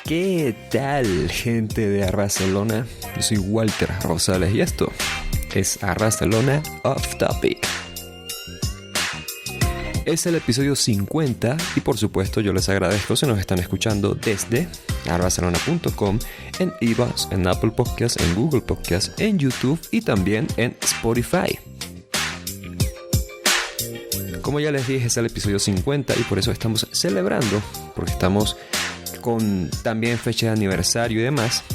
¿Qué tal, gente de Arracelona? Yo soy Walter Rosales y esto es Arracelona Off Topic. Es el episodio 50 y por supuesto yo les agradezco si nos están escuchando desde arracelona.com, en iVoox, en Apple Podcasts, en Google Podcasts, en YouTube y también en Spotify. Como ya les dije, es el episodio 50 y por eso estamos celebrando, porque estamos con también fecha de aniversario y demás.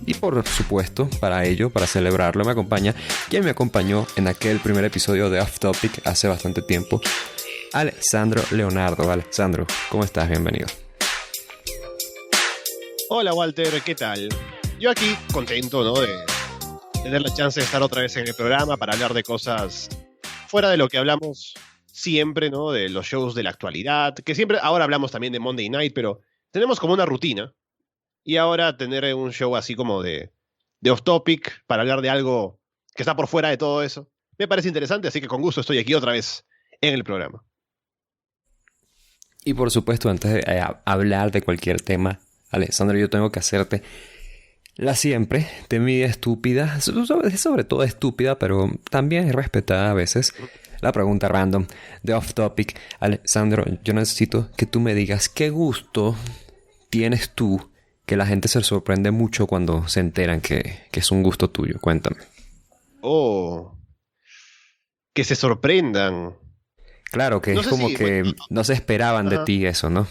Y por supuesto, para ello, para celebrarlo, me acompaña quien me acompañó en aquel primer episodio de Off Topic hace bastante tiempo, Alessandro Leonardo. Alessandro, ¿cómo estás? Bienvenido. Hola Walter, ¿qué tal? Yo aquí contento, ¿no? De tener la chance de estar otra vez en el programa para hablar de cosas fuera de lo que hablamos siempre, ¿no? De los shows de la actualidad, que siempre, ahora hablamos también de Monday Night, pero tenemos como una rutina. Y ahora tener un show así como de Off Topic para hablar de algo que está por fuera de todo eso, me parece interesante, así que con gusto estoy aquí otra vez en el programa. Y por supuesto, antes de hablar de cualquier tema, Alessandro, yo tengo que hacerte la siempre temida estúpida, sobre todo estúpida, pero también respetada a veces, la pregunta random de Off Topic. Alessandro, yo necesito que tú me digas qué gusto tienes tú, que la gente se sorprende mucho cuando se enteran que es un gusto tuyo. Cuéntame. Oh, que se sorprendan. Claro, que no es como que bueno, no se esperaban de ti eso, ¿no?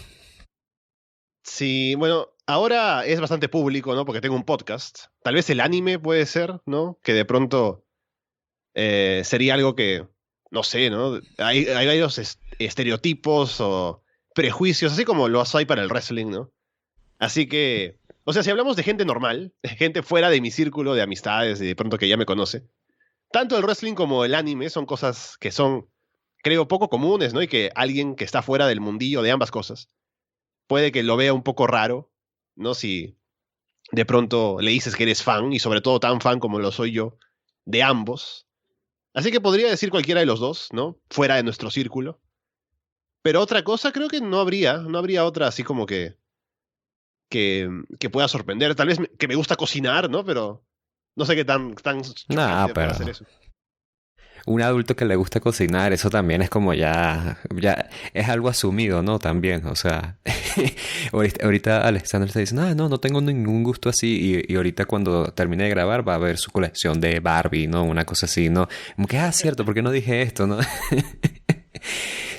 Sí, bueno, ahora es bastante público, ¿no? Porque tengo un podcast. Tal vez el anime puede ser, ¿no? Que de pronto sería algo que, no sé, ¿no? Hay varios estereotipos o prejuicios, así como los hay para el wrestling, ¿no? Así que, o sea, si hablamos de gente normal, gente fuera de mi círculo de amistades y de pronto que ya me conoce, tanto el wrestling como el anime son cosas que son, creo, poco comunes, ¿no? Y que alguien que está fuera del mundillo de ambas cosas puede que lo vea un poco raro, ¿no? Si de pronto le dices que eres fan, y sobre todo tan fan como lo soy yo, de ambos. Así que podría decir cualquiera de los dos, ¿no? Fuera de nuestro círculo. Pero otra cosa creo que no habría otra así como que pueda sorprender. Tal vez que me gusta cocinar, ¿no? Pero no sé qué tan nah, pero hacer eso. Un adulto que le gusta cocinar, eso también es como ya es algo asumido, ¿no? También, o sea, ahorita Alexander está diciendo, no tengo ningún gusto así, y ahorita cuando termine de grabar va a ver su colección de Barbie, ¿no? Una cosa así, ¿no? Como que, cierto, ¿por qué no dije esto, no?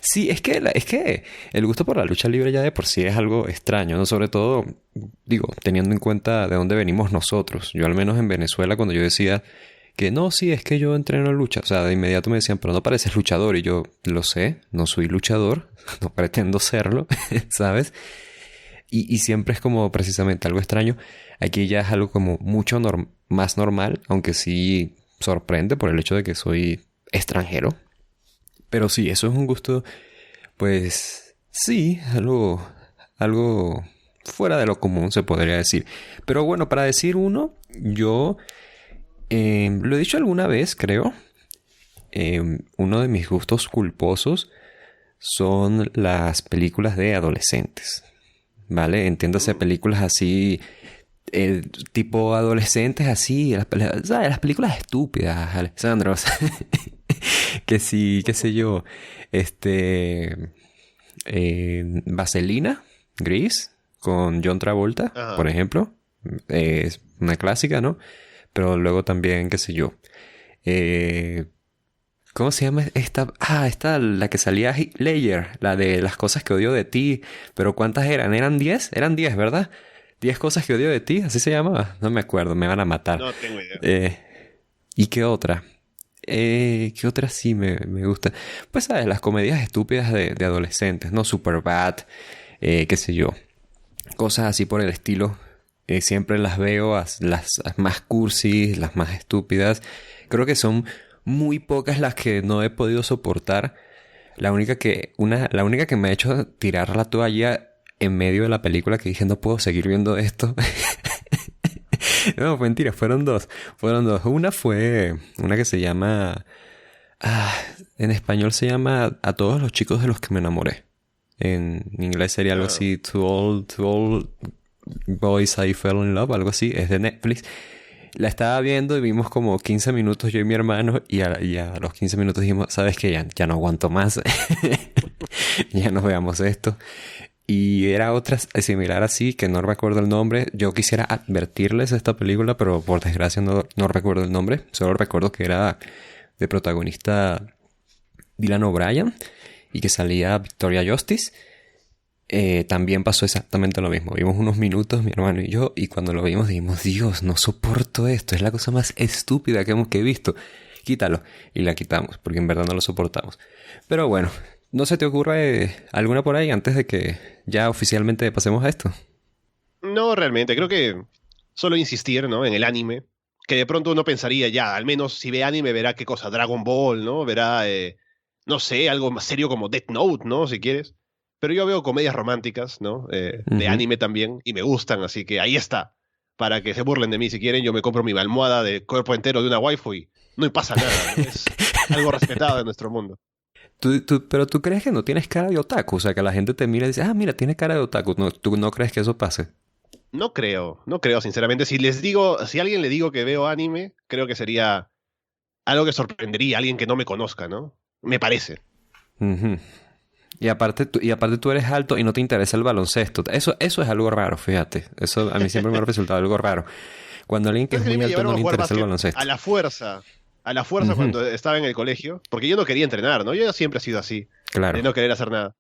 Sí, es que el gusto por la lucha libre ya de por sí es algo extraño, ¿no? Sobre todo, digo, teniendo en cuenta de dónde venimos nosotros. Yo al menos en Venezuela, cuando yo decía que no, sí, es que yo entreno lucha, o sea, de inmediato me decían, pero no pareces luchador, y yo, lo sé, no soy luchador, no pretendo serlo, ¿sabes? Y siempre es como precisamente algo extraño. Aquí ya es algo como mucho más normal, aunque sí sorprende por el hecho de que soy extranjero. Pero sí, eso es un gusto, pues sí, algo fuera de lo común se podría decir. Pero bueno, para decir uno, yo lo he dicho alguna vez, creo. Uno de mis gustos culposos son las películas de adolescentes, ¿vale? Entiéndase, películas así, tipo adolescentes así, las películas estúpidas, Alessandro. Que sí, qué sé yo, Vaselina, Grease, con John Travolta, por ejemplo, es una clásica, ¿no? Pero luego también, qué sé yo, ¿cómo se llama esta? Esta, la que salía Layers, la de las cosas que odio de ti, pero ¿cuántas eran? ¿Eran 10? Eran 10, ¿verdad? 10 cosas que odio de ti, ¿así se llamaba? No me acuerdo, me van a matar. No tengo idea. ¿Y qué otra? ¿Qué otra sí me gusta? Pues, ¿sabes? Las comedias estúpidas de adolescentes, ¿no? Superbad, qué sé yo. Cosas así por el estilo. Siempre las veo, las más cursis, las más estúpidas. Creo que son muy pocas las que no he podido soportar. La única que me ha hecho tirar la toalla en medio de la película, que dije no puedo seguir viendo esto. No, mentira, fueron dos. Fueron dos. Una fue una que se llama... Ah, en español se llama A todos los chicos de los que me enamoré. En inglés sería algo así, to all boys I fell in love, algo así. Es de Netflix. La estaba viendo y vimos como 15 minutos yo y mi hermano y a los 15 minutos dijimos, ¿sabes qué? Ya no aguanto más. Ya no veamos esto. Y era otra similar así, que no recuerdo el nombre. Yo quisiera advertirles esta película, pero por desgracia no recuerdo el nombre. Solo recuerdo que era de protagonista Dylan O'Brien y que salía Victoria Justice. También pasó exactamente lo mismo. Vimos unos minutos, mi hermano y yo, y cuando lo vimos dijimos, Dios, no soporto esto. Es la cosa más estúpida que he visto. Quítalo. Y la quitamos, porque en verdad no lo soportamos. Pero bueno, ¿no se te ocurre alguna por ahí antes de que ya oficialmente pasemos a esto? No, realmente. Creo que solo insistir, ¿no? En el anime. Que de pronto uno pensaría, ya, al menos si ve anime verá qué cosa, Dragon Ball, ¿no? Verá, no sé, algo más serio como Death Note, ¿no? Si quieres. Pero yo veo comedias románticas, ¿no? De anime también, y me gustan, así que ahí está. Para que se burlen de mí si quieren, yo me compro mi almohada de cuerpo entero de una waifu y no me pasa nada, ¿no? Es algo respetado en nuestro mundo. Pero tú crees que no tienes cara de otaku, o sea, que la gente te mira y dice, ah, mira, tiene cara de otaku. No, ¿tú no crees que eso pase? No creo, sinceramente. Si a alguien le digo que veo anime, creo que sería algo que sorprendería a alguien que no me conozca, ¿no? Me parece. Uh-huh. Y aparte tú eres alto y no te interesa el baloncesto. Eso es algo raro, fíjate. Eso a mí siempre me ha resultado algo raro. Cuando alguien que es muy alto no le interesa el baloncesto. A la fuerza cuando estaba en el colegio, porque yo no quería entrenar, ¿no? Yo siempre he sido así, Claro. de no querer hacer nada.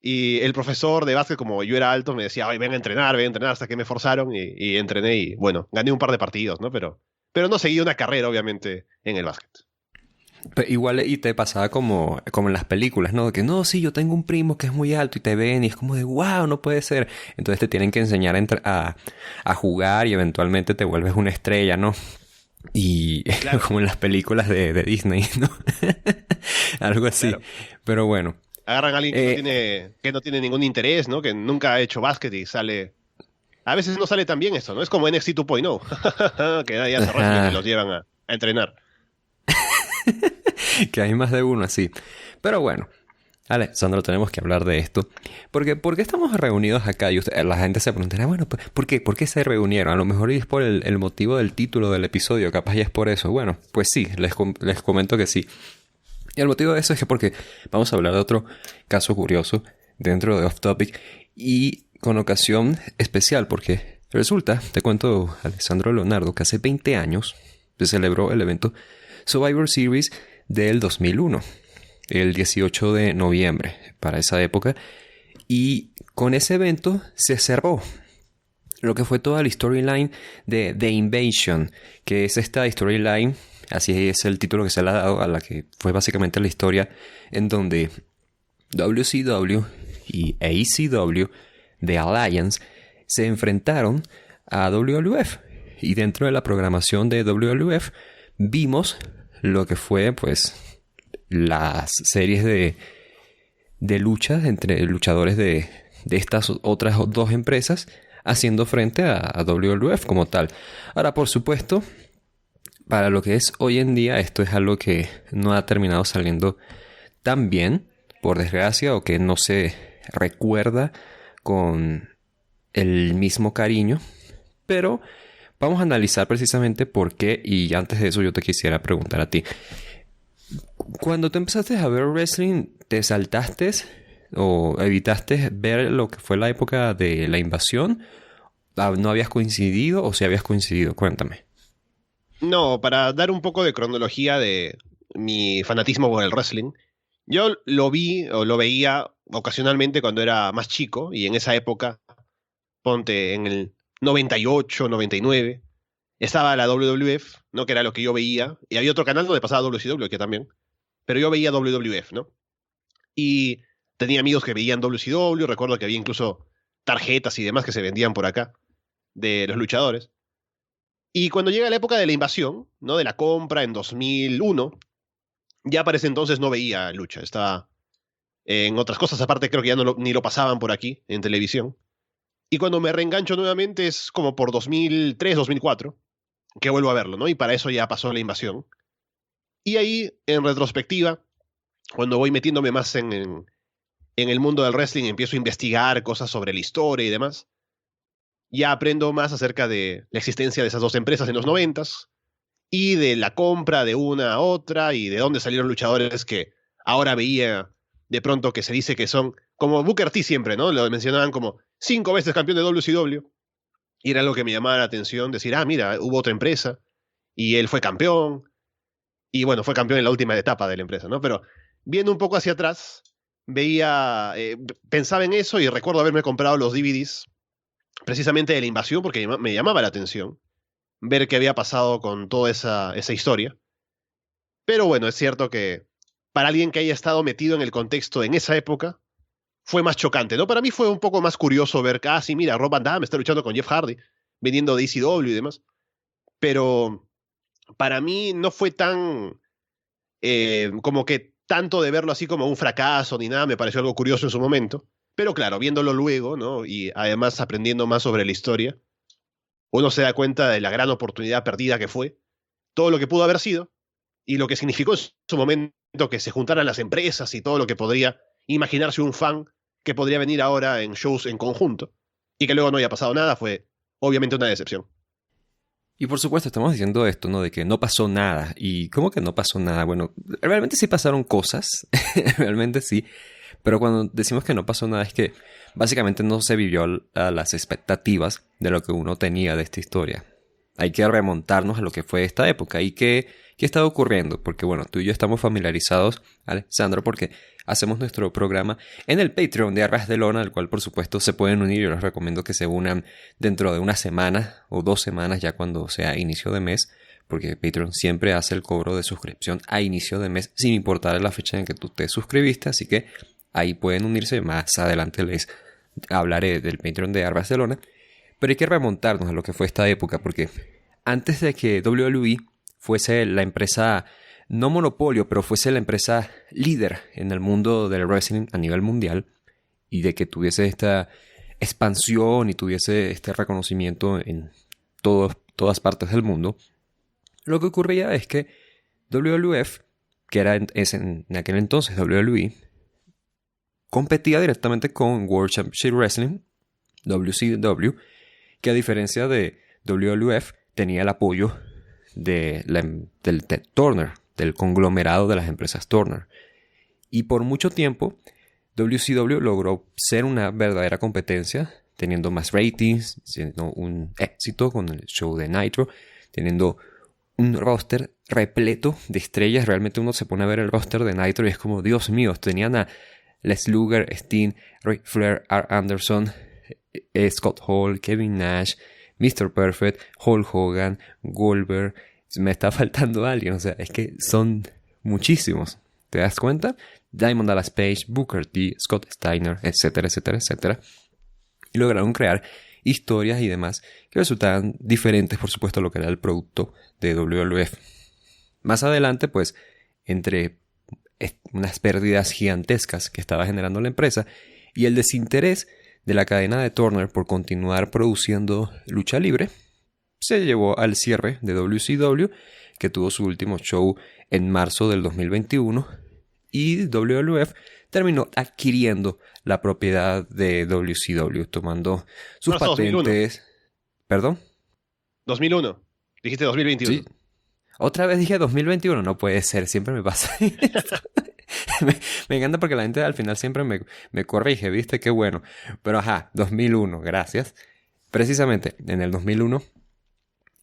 Y el profesor de básquet, como yo era alto, me decía, ay, ven a entrenar, hasta que me forzaron y entrené y, bueno, gané un par de partidos, ¿no? Pero no seguí una carrera, obviamente, en el básquet. Pero igual y te pasaba como en las películas, ¿no? Que no, sí, yo tengo un primo que es muy alto y te ven y es como de, wow, no puede ser. Entonces te tienen que enseñar a jugar y eventualmente te vuelves una estrella, ¿no? Y claro. Como en las películas de Disney, ¿no? Algo así. Claro. Pero bueno. Agarran a alguien que no tiene ningún interés, ¿no? Que nunca ha hecho básquet y sale... A veces no sale tan bien esto, ¿no? Es como NXT 2.0, que nadie hace wrestling y los llevan a entrenar. Que hay más de uno así. Pero bueno, Alessandro, tenemos que hablar de esto. Porque ¿por qué estamos reunidos acá? Y la gente se preguntará, bueno, ¿por qué? ¿Por qué se reunieron? A lo mejor es por el motivo del título del episodio, capaz ya es por eso. Bueno, pues sí, les comento que sí. Y el motivo de eso es que porque vamos a hablar de otro caso curioso dentro de Off Topic y con ocasión especial, porque resulta, te cuento, Alessandro Leonardo, que hace 20 años se celebró el evento Survivor Series del 2001, el 18 de noviembre, para esa época. Y con ese evento se cerró lo que fue toda la storyline de The Invasion, que es esta storyline, así es el título que se le ha dado a la que fue básicamente la historia, en donde WCW y AEW, The Alliance, se enfrentaron a WWF. Y dentro de la programación de WWF vimos lo que fue, pues, las series de luchas entre luchadores de estas otras dos empresas haciendo frente a WWF como tal. Ahora, por supuesto, para lo que es hoy en día, esto es algo que no ha terminado saliendo tan bien, por desgracia, o que no se recuerda con el mismo cariño, pero vamos a analizar precisamente por qué, y antes de eso yo te quisiera preguntar a ti. Cuando tú empezaste a ver wrestling, ¿te saltaste o evitaste ver lo que fue la época de la invasión? ¿No habías coincidido o si habías coincidido? Cuéntame. No, para dar un poco de cronología de mi fanatismo por el wrestling, yo lo vi o lo veía ocasionalmente cuando era más chico y en esa época, ponte en el 98, 99, estaba la WWF, ¿no? Que era lo que yo veía, y había otro canal donde pasaba WCW, que también, pero yo veía WWF, ¿no? Y tenía amigos que veían WCW, recuerdo que había incluso tarjetas y demás que se vendían por acá de los luchadores. Y cuando llega la época de la invasión, ¿no? De la compra en 2001, ya para ese entonces no veía lucha, estaba en otras cosas, aparte creo que ya ni lo pasaban por aquí en televisión. Y cuando me reengancho nuevamente es como por 2003, 2004, que vuelvo a verlo, ¿no? Y para eso ya pasó la invasión. Y ahí, en retrospectiva, cuando voy metiéndome más en el mundo del wrestling, empiezo a investigar cosas sobre la historia y demás, ya aprendo más acerca de la existencia de esas dos empresas en los 90s y de la compra de una a otra y de dónde salieron luchadores que ahora veía de pronto que se dice que son, como Booker T siempre, ¿no? Lo mencionaban como 5 veces campeón de WCW. Y era algo que me llamaba la atención, decir, ah, mira, hubo otra empresa y él fue campeón. Y bueno, fue campeón en la última etapa de la empresa, ¿no? Pero viendo un poco hacia atrás, veía, pensaba en eso y recuerdo haberme comprado los DVDs precisamente de la invasión porque me llamaba la atención ver qué había pasado con toda esa historia. Pero bueno, es cierto que para alguien que haya estado metido en el contexto en esa época, fue más chocante, ¿no? Para mí fue un poco más curioso ver que, ah, sí, mira, Rob Van Damme está luchando con Jeff Hardy, viniendo de ECW y demás. Pero para mí no fue tan, como que tanto de verlo así como un fracaso ni nada, me pareció algo curioso en su momento. Pero claro, viéndolo luego, ¿no? Y además aprendiendo más sobre la historia, uno se da cuenta de la gran oportunidad perdida que fue, todo lo que pudo haber sido y lo que significó en su momento que se juntaran las empresas y todo lo que podría imaginarse un fan que podría venir ahora en shows en conjunto y que luego no haya pasado nada, fue obviamente una decepción. Y por supuesto estamos diciendo esto, ¿no? De que no pasó nada. ¿Y cómo que no pasó nada? Bueno, realmente sí pasaron cosas, realmente sí. Pero cuando decimos que no pasó nada es que básicamente no se vivió a las expectativas de lo que uno tenía de esta historia. Hay que remontarnos a lo que fue esta época y qué estaba ocurriendo. Porque bueno, tú y yo estamos familiarizados, Alessandro, porque hacemos nuestro programa en el Patreon de Arras de Lona, al cual por supuesto se pueden unir. Yo les recomiendo que se unan dentro de una semana o 2 semanas ya cuando sea inicio de mes, porque Patreon siempre hace el cobro de suscripción a inicio de mes sin importar la fecha en que tú te suscribiste, así que ahí pueden unirse. Más adelante les hablaré del Patreon de Arras de Lona, pero hay que remontarnos a lo que fue esta época, porque antes de que WWE fuese la empresa, no monopolio, pero fuese la empresa líder en el mundo del wrestling a nivel mundial y de que tuviese esta expansión y tuviese este reconocimiento en todas partes del mundo, lo que ocurría es que WWF, que era en aquel entonces WWE, competía directamente con World Championship Wrestling, WCW, que a diferencia de WWF tenía el apoyo del Turner, del conglomerado de las empresas Turner. Y por mucho tiempo, WCW logró ser una verdadera competencia, teniendo más ratings, siendo un éxito con el show de Nitro, teniendo un roster repleto de estrellas. Realmente uno se pone a ver el roster de Nitro y es como, Dios mío, tenían a Les Luger, Sting, Ric Flair, R. Anderson, Scott Hall, Kevin Nash, Mr. Perfect, Hulk Hogan, Goldberg. Me está faltando alguien, o sea, es que son muchísimos. ¿Te das cuenta? Diamond Dallas Page, Booker T, Scott Steiner, etcétera, etcétera, etcétera. Y lograron crear historias y demás que resultaban diferentes, por supuesto, a lo que era el producto de WWF. Más adelante, pues, entre unas pérdidas gigantescas que estaba generando la empresa y el desinterés de la cadena de Turner por continuar produciendo lucha libre, se llevó al cierre de WCW, que tuvo su último show en marzo del 2021, y WWF terminó adquiriendo la propiedad de WCW, tomando sus Marzo patentes. 2001. ¿Perdón? 2001. Dijiste 2021. Sí. Otra vez dije 2021, no puede ser, siempre me pasa esto. Me encanta porque la gente al final siempre me corrige, ¿viste? Qué bueno. Pero ajá, 2001, gracias. Precisamente en el 2001,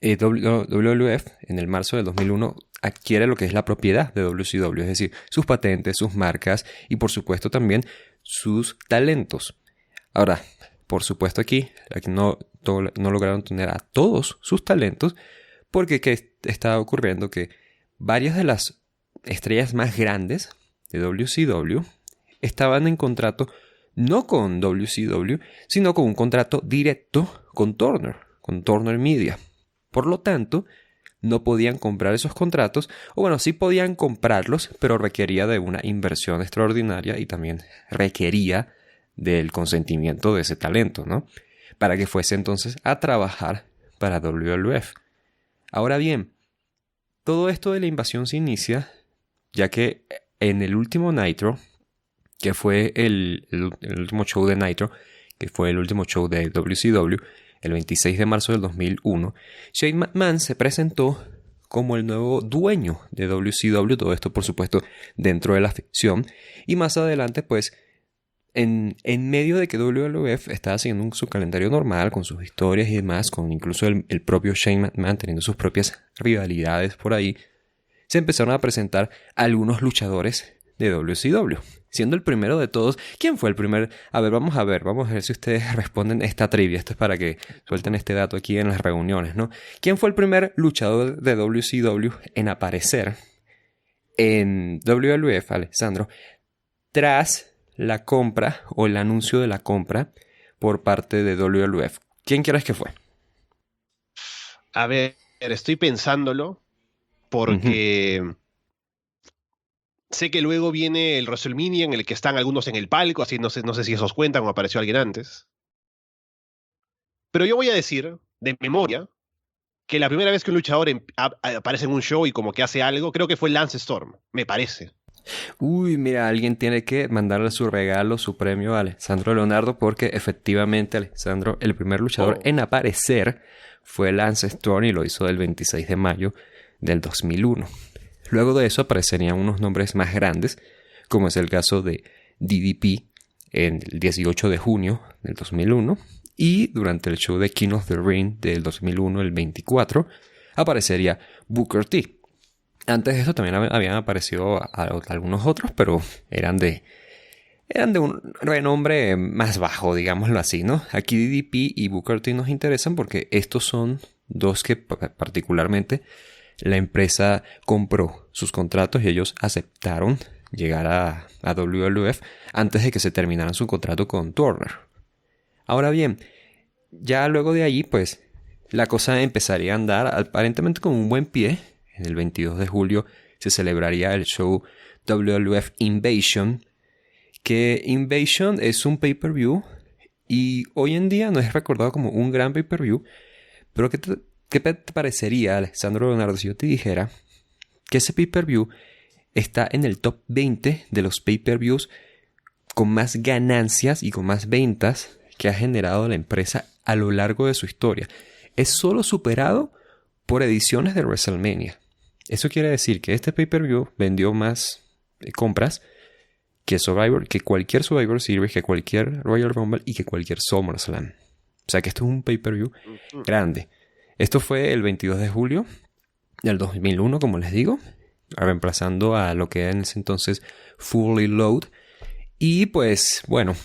WWF, en el marzo del 2001, adquiere lo que es la propiedad de WCW, es decir, sus patentes, sus marcas y por supuesto también sus talentos. Ahora, por supuesto aquí no lograron tener a todos sus talentos, Porque ¿qué está ocurriendo? Que varias de las estrellas más grandes de WCW estaban en contrato no con WCW, sino con un contrato directo con Turner Media. Por lo tanto, no podían comprar esos contratos, o bueno, sí podían comprarlos, pero requería de una inversión extraordinaria y también requería del consentimiento de ese talento, ¿no? Para que fuese entonces a trabajar para WWF. Ahora bien, todo esto de la invasión se inicia ya que en el último Nitro, que fue el último show de Nitro, que fue el último show de WCW, el 26 de marzo del 2001, Shane McMahon se presentó como el nuevo dueño de WCW, todo esto por supuesto dentro de la ficción, y más adelante pues en medio de que WWF estaba haciendo su calendario normal con sus historias y demás, con incluso el propio Shane McMahon teniendo sus propias rivalidades por ahí, se empezaron a presentar algunos luchadores de WCW. Siendo el primero de todos, ¿quién fue el primer? Vamos a ver si ustedes responden esta trivia. Esto es para que suelten este dato aquí en las reuniones, ¿no? ¿Quién fue el primer luchador de WCW en aparecer en WWF, Alessandro, tras la compra o el anuncio de la compra por parte de WWF? ¿Quién crees que fue? A ver, estoy pensándolo porque sé que luego viene el WrestleMania en el que están algunos en el palco, así no sé si esos cuentan o apareció alguien antes. Pero yo voy a decir, de memoria, que la primera vez que un luchador aparece en un show y como que hace algo, creo que fue Lance Storm, me parece. Uy, mira, alguien tiene que mandarle su regalo, su premio a Alessandro Leonardo, porque efectivamente Alessandro, el primer luchador en aparecer fue Lance Storm y lo hizo el 26 de mayo del 2001. Luego de eso aparecerían unos nombres más grandes, como es el caso de DDP en el 18 de junio del 2001, y durante el show de King of the Ring del 2001, el 24, aparecería Booker T. Antes de eso también habían aparecido algunos otros, pero eran de un renombre más bajo, digámoslo así, ¿no? Aquí DDP y Booker T nos interesan porque estos son dos que particularmente la empresa compró sus contratos y ellos aceptaron llegar a WWF antes de que se terminaran su contrato con Turner. Ahora bien, ya luego de allí, pues, la cosa empezaría a andar aparentemente con un buen pie. En el 22 de julio se celebraría el show WWF Invasion, que Invasion es un pay-per-view y hoy en día no es recordado como un gran pay-per-view, pero ¿qué te parecería, Alessandro Leonardo, si yo te dijera que ese pay-per-view está en el top 20 de los pay-per-views con más ganancias y con más ventas que ha generado la empresa a lo largo de su historia? Es solo superado por ediciones de WrestleMania. Eso quiere decir que este pay-per-view vendió más compras que cualquier Survivor Series, que cualquier Royal Rumble y que cualquier SummerSlam. O sea que esto es un pay-per-view grande. Esto fue el 22 de julio del 2001, como les digo, reemplazando a lo que era en ese entonces Fully Load. Y pues, bueno,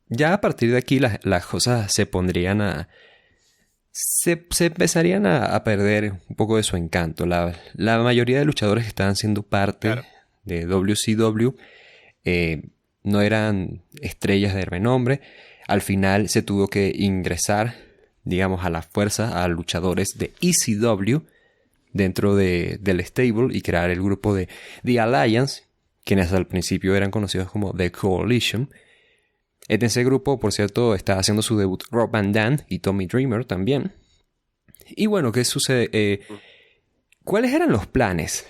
ya a partir de aquí las cosas se pondrían se empezarían a perder un poco de su encanto. La mayoría de luchadores que estaban siendo parte de WCW no eran estrellas de renombre. Al final se tuvo que ingresar, digamos, a la fuerza a luchadores de ECW dentro del stable y crear el grupo de The Alliance, quienes al principio eran conocidos como The Coalition. En ese grupo, por cierto, está haciendo su debut Rob Van Dam y Tommy Dreamer también. Y bueno, ¿qué sucede? ¿Cuáles eran los planes?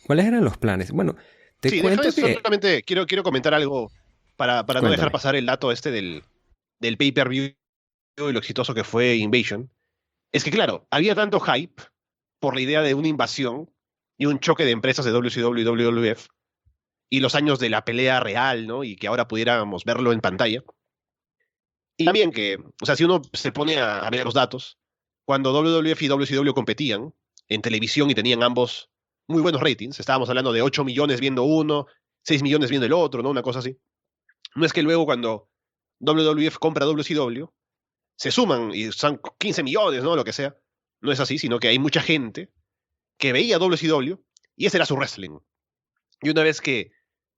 Bueno, te cuento que... Solamente quiero comentar algo para no dejar pasar el dato del pay-per-view y lo exitoso que fue Invasion. Es que claro, había tanto hype por la idea de una invasión y un choque de empresas de WCW y WWF y los años de la pelea real, ¿no? Y que ahora pudiéramos verlo en pantalla. Y también que, o sea, si uno se pone a ver los datos, cuando WWF y WCW competían en televisión y tenían ambos muy buenos ratings, estábamos hablando de 8 millones viendo uno, 6 millones viendo el otro, ¿no? Una cosa así. No es que luego cuando WWF compra WCW, se suman y son 15 millones, ¿no? Lo que sea. no es así, sino que hay mucha gente que veía WCW y ese era su wrestling. Y una vez que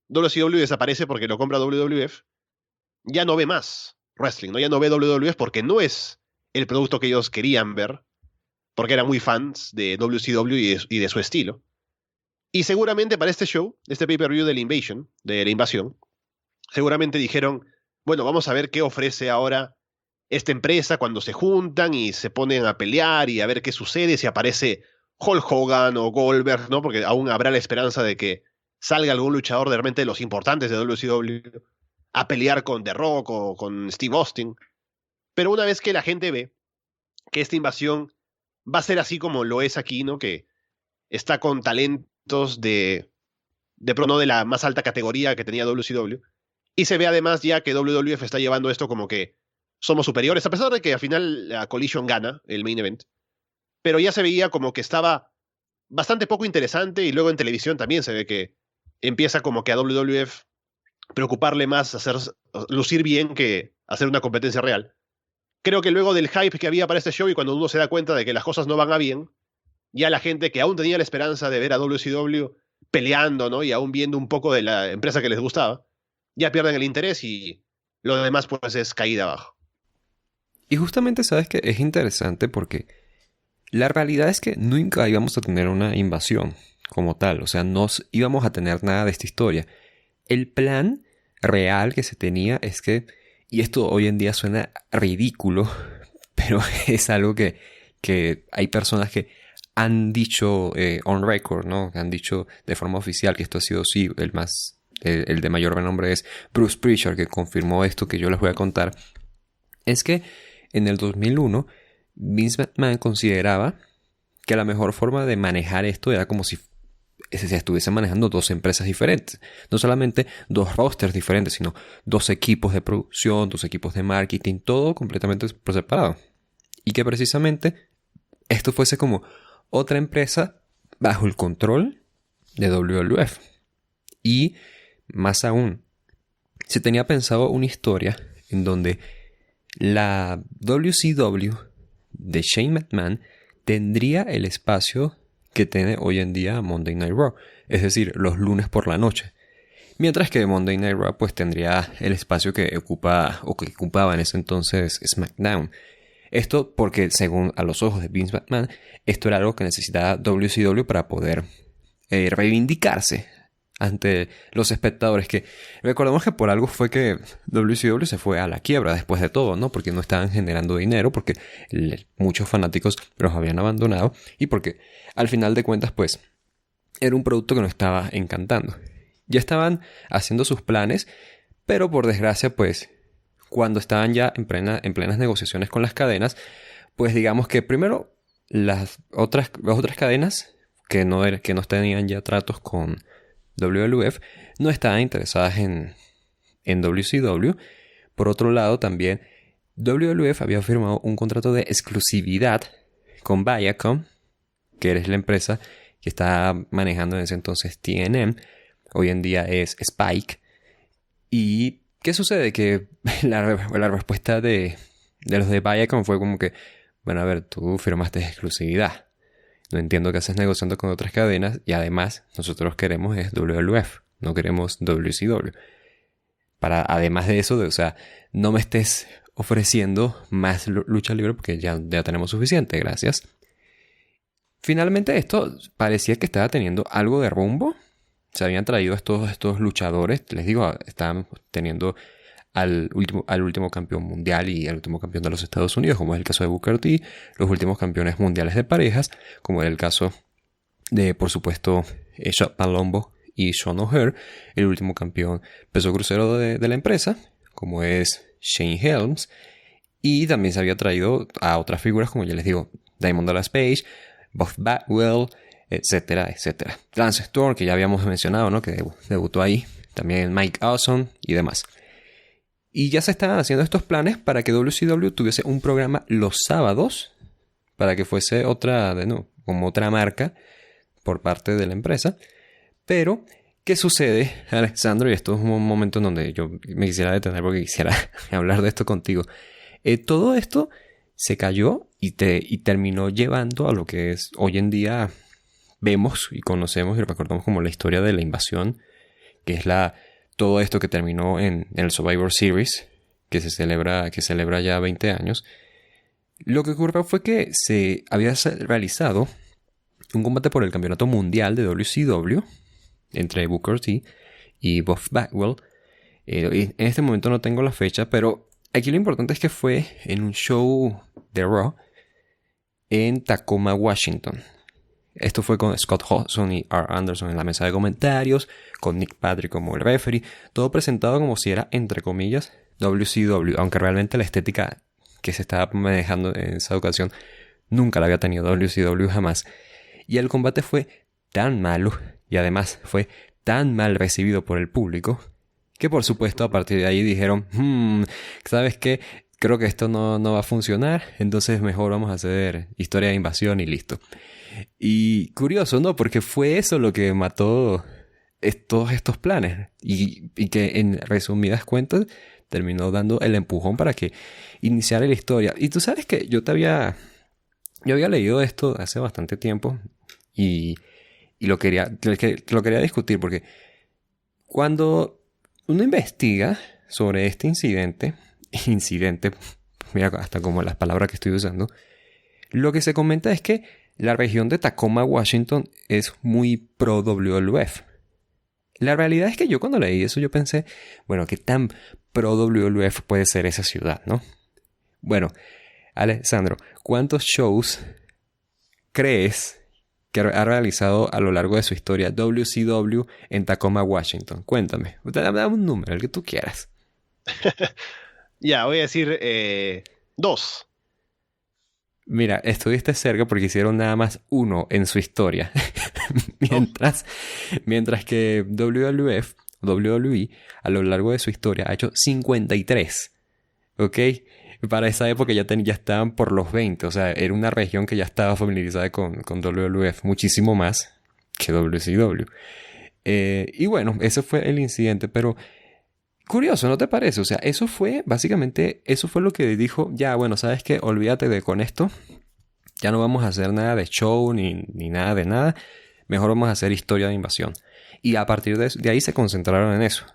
WCW desaparece porque lo compra WWF, ya no ve más wrestling, ¿no? Ya no ve WWF porque no es el producto que ellos querían ver, porque eran muy fans de WCW y de su estilo. Y seguramente para este show, este pay-per-view de la invasión, seguramente dijeron, bueno, vamos a ver qué ofrece ahora esta empresa cuando se juntan y se ponen a pelear y a ver qué sucede, si aparece Hulk Hogan o Goldberg, ¿no? Porque aún habrá la esperanza de que salga algún luchador de realmente de los importantes de WCW a pelear con The Rock o con Steve Austin. Pero una vez que la gente ve que esta invasión va a ser así como lo es aquí, ¿no? Que está con talentos de pronto de la más alta categoría que tenía WCW. Y se ve además ya que WWF está llevando esto como que somos superiores, a pesar de que al final la Collision gana el main event. Pero ya se veía como que estaba bastante poco interesante y luego en televisión también se ve que empieza como que a WWF preocuparle más hacer lucir bien que hacer una competencia real. Creo que luego del hype que había para este show y cuando uno se da cuenta de que las cosas no van a bien, ya la gente que aún tenía la esperanza de ver a WCW peleando, ¿no? Y aún viendo un poco de la empresa que les gustaba, ya pierden el interés y lo demás pues es caída abajo. Y justamente sabes que es interesante porque la realidad es que nunca íbamos a tener una invasión como tal, o sea, no íbamos a tener nada de esta historia. El plan real que se tenía es que, y esto hoy en día suena ridículo, pero es algo que hay personas que han dicho on record, ¿no? Han dicho de forma oficial que esto ha sido sí, el de mayor renombre es Bruce Prichard, que confirmó esto que yo les voy a contar. Es que en el 2001 Vince McMahon consideraba que la mejor forma de manejar esto era como si se estuviesen manejando dos empresas diferentes. No solamente dos rosters diferentes, sino dos equipos de producción, dos equipos de marketing, todo completamente por separado. Y que precisamente esto fuese como otra empresa bajo el control de WWF. Y más aún, se tenía pensado una historia en donde la WCW de Shane McMahon tendría el espacio que tiene hoy en día Monday Night Raw, es decir, los lunes por la noche. Mientras que Monday Night Raw pues tendría el espacio que ocupaba en ese entonces SmackDown. Esto porque según a los ojos de Vince McMahon, esto era algo que necesitaba WCW para poder reivindicarse ante los espectadores, que recordemos que por algo fue que WCW se fue a la quiebra después de todo, ¿no? Porque no estaban generando dinero, porque muchos fanáticos los habían abandonado y porque al final de cuentas pues era un producto que no estaba encantando. Ya estaban haciendo sus planes, pero por desgracia pues cuando estaban ya en plenas negociaciones con las cadenas, pues digamos que primero las otras cadenas que no tenían ya tratos con WWF no estaban interesadas en WCW. Por otro lado, también WWF había firmado un contrato de exclusividad con Viacom, que es la empresa que estaba manejando en ese entonces TNM. Hoy en día es Spike. ¿Y qué sucede? Que la respuesta de los de Viacom fue como que, bueno, a ver, tú firmaste exclusividad. No entiendo qué haces negociando con otras cadenas y además nosotros queremos es WWF, no queremos WCW. Además de eso, o sea, no me estés ofreciendo más lucha libre porque ya tenemos suficiente, gracias. Finalmente esto parecía que estaba teniendo algo de rumbo. Se habían traído estos luchadores, les digo, estaban teniendo al último campeón mundial y al último campeón de los Estados Unidos, como es el caso de Booker T, los últimos campeones mundiales de parejas, como era el caso de, por supuesto, Shop Palumbo y Sean O'Haire, el último campeón peso crucero de la empresa, como es Shane Helms, y también se había traído a otras figuras, como ya les digo, Diamond Dallas Page, Buff Bagwell, etcétera, etcétera. Lance Storm, que ya habíamos mencionado, ¿no? Que debutó ahí, también Mike Awesome y demás. Y ya se estaban haciendo estos planes para que WCW tuviese un programa los sábados, para que fuese como otra marca por parte de la empresa. Pero, ¿qué sucede, Alexandro? Y esto es un momento en donde yo me quisiera detener porque quisiera hablar de esto contigo. Todo esto se cayó y terminó llevando a lo que es hoy en día vemos y conocemos y recordamos como la historia de la invasión, que es todo esto que terminó en el Survivor Series, que celebra ya 20 años. Lo que ocurrió fue que se había realizado un combate por el campeonato mundial de WCW entre Booker T y Bob Bagwell. En este momento no tengo la fecha, pero aquí lo importante es que fue en un show de Raw en Tacoma, Washington. Esto fue con Scott Hudson y R. Anderson en la mesa de comentarios, con Nick Patrick como el referee, todo presentado como si era, entre comillas, WCW, aunque realmente la estética que se estaba manejando en esa ocasión nunca la había tenido WCW jamás. Y el combate fue tan malo, y además fue tan mal recibido por el público, que por supuesto a partir de ahí dijeron, ¿sabes qué? Creo que esto no va a funcionar, entonces mejor vamos a hacer historia de invasión y listo. Y curioso, ¿no? Porque fue eso lo que mató todos estos planes. Y que en resumidas cuentas terminó dando el empujón para que iniciara la historia. Y tú sabes que yo había leído esto hace bastante tiempo y lo quería discutir porque cuando uno investiga sobre este incidente, mira hasta como las palabras que estoy usando, lo que se comenta es que la región de Tacoma, Washington, es muy pro WWF. La realidad es que yo cuando leí eso yo pensé, bueno, ¿qué tan pro WWF puede ser esa ciudad, no? Bueno, Alessandro, ¿cuántos shows crees que ha realizado a lo largo de su historia WCW en Tacoma, Washington? Cuéntame, dame un número, el que tú quieras. Ya, voy a decir 2. Mira, estuviste cerca porque hicieron nada más 1 en su historia. mientras que WWE a lo largo de su historia ha hecho 53. ¿Ok? Para esa época ya estaban por los 20. O sea, era una región que ya estaba familiarizada con WWF. Muchísimo más que WCW. Y bueno, ese fue el incidente. Pero curioso, ¿no te parece? O sea, eso fue lo que dijo, ya, bueno, ¿sabes qué? Olvídate de con esto. Ya no vamos a hacer nada de show ni nada de nada. Mejor vamos a hacer historia de invasión. Y a partir de ahí se concentraron en eso.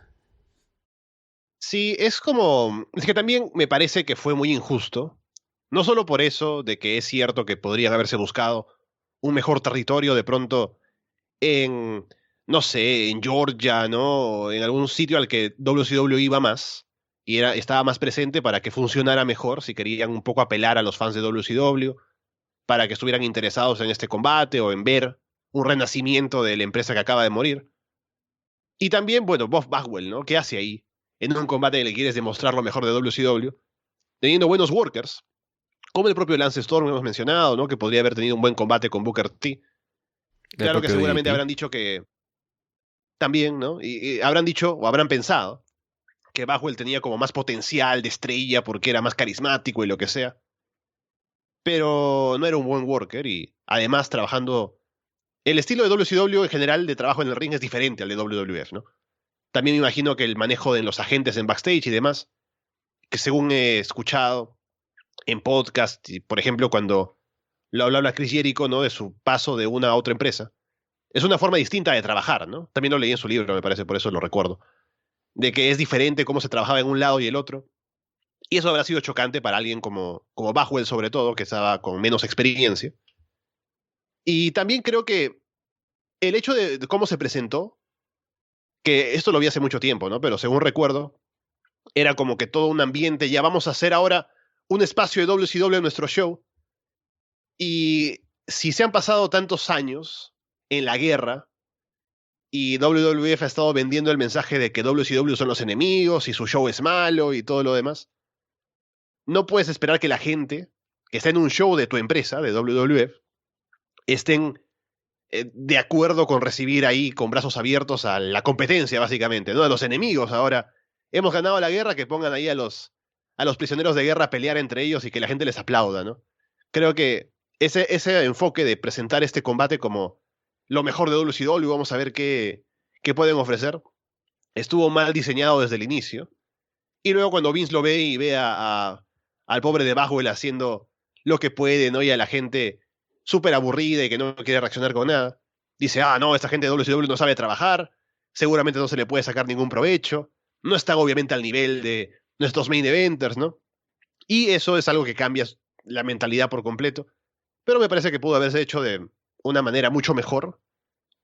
Sí, es que también me parece que fue muy injusto. No solo por eso, de que es cierto que podrían haberse buscado un mejor territorio de pronto en, no sé, en Georgia, ¿no? O en algún sitio al que WCW iba más y estaba más presente para que funcionara mejor, si querían un poco apelar a los fans de WCW, para que estuvieran interesados en este combate o en ver un renacimiento de la empresa que acaba de morir. Y también, bueno, Bob Bagwell, ¿no? ¿Qué hace ahí? En un combate en el que quieres demostrar lo mejor de WCW, teniendo buenos workers, como el propio Lance Storm que hemos mencionado, ¿no? Que podría haber tenido un buen combate con Booker T. Claro que seguramente habrán dicho que también, ¿no? Y habrán dicho o habrán pensado que Bagwell tenía como más potencial de estrella porque era más carismático y lo que sea. Pero no era un buen worker y además trabajando... El estilo de WCW en general de trabajo en el ring es diferente al de WWF, ¿no? También me imagino que el manejo de los agentes en backstage y demás, que según he escuchado en podcast, y por ejemplo cuando lo habla Chris Jericho, ¿no? De su paso de una a otra empresa, es una forma distinta de trabajar, ¿no? También lo leí en su libro, me parece, por eso lo recuerdo. De que es diferente cómo se trabajaba en un lado y el otro. Y eso habrá sido chocante para alguien como Bagwell, sobre todo, que estaba con menos experiencia. Y también creo que el hecho de cómo se presentó, que esto lo vi hace mucho tiempo, ¿no? Pero según recuerdo, era como que todo un ambiente, ya vamos a hacer ahora un espacio de WCW en nuestro show. Y si se han pasado tantos años en la guerra y WWF ha estado vendiendo el mensaje de que WCW son los enemigos y su show es malo y todo lo demás, no puedes esperar que la gente que está en un show de tu empresa, de WWF, estén de acuerdo con recibir ahí con brazos abiertos a la competencia, básicamente, ¿no? A los enemigos ahora. Hemos ganado la guerra, que pongan ahí a los prisioneros de guerra a pelear entre ellos y que la gente les aplauda, ¿no? Creo que ese enfoque de presentar este combate como lo mejor de WCW, vamos a ver qué pueden ofrecer, estuvo mal diseñado desde el inicio. Y luego cuando Vince lo ve y ve al pobre de Bagwell haciendo lo que puede, ¿no? Y a la gente súper aburrida y que no quiere reaccionar con nada. Dice, no, esta gente de WCW no sabe trabajar, seguramente no se le puede sacar ningún provecho, no están obviamente al nivel de nuestros main eventers, ¿no? Y eso es algo que cambia la mentalidad por completo, pero me parece que pudo haberse hecho de una manera mucho mejor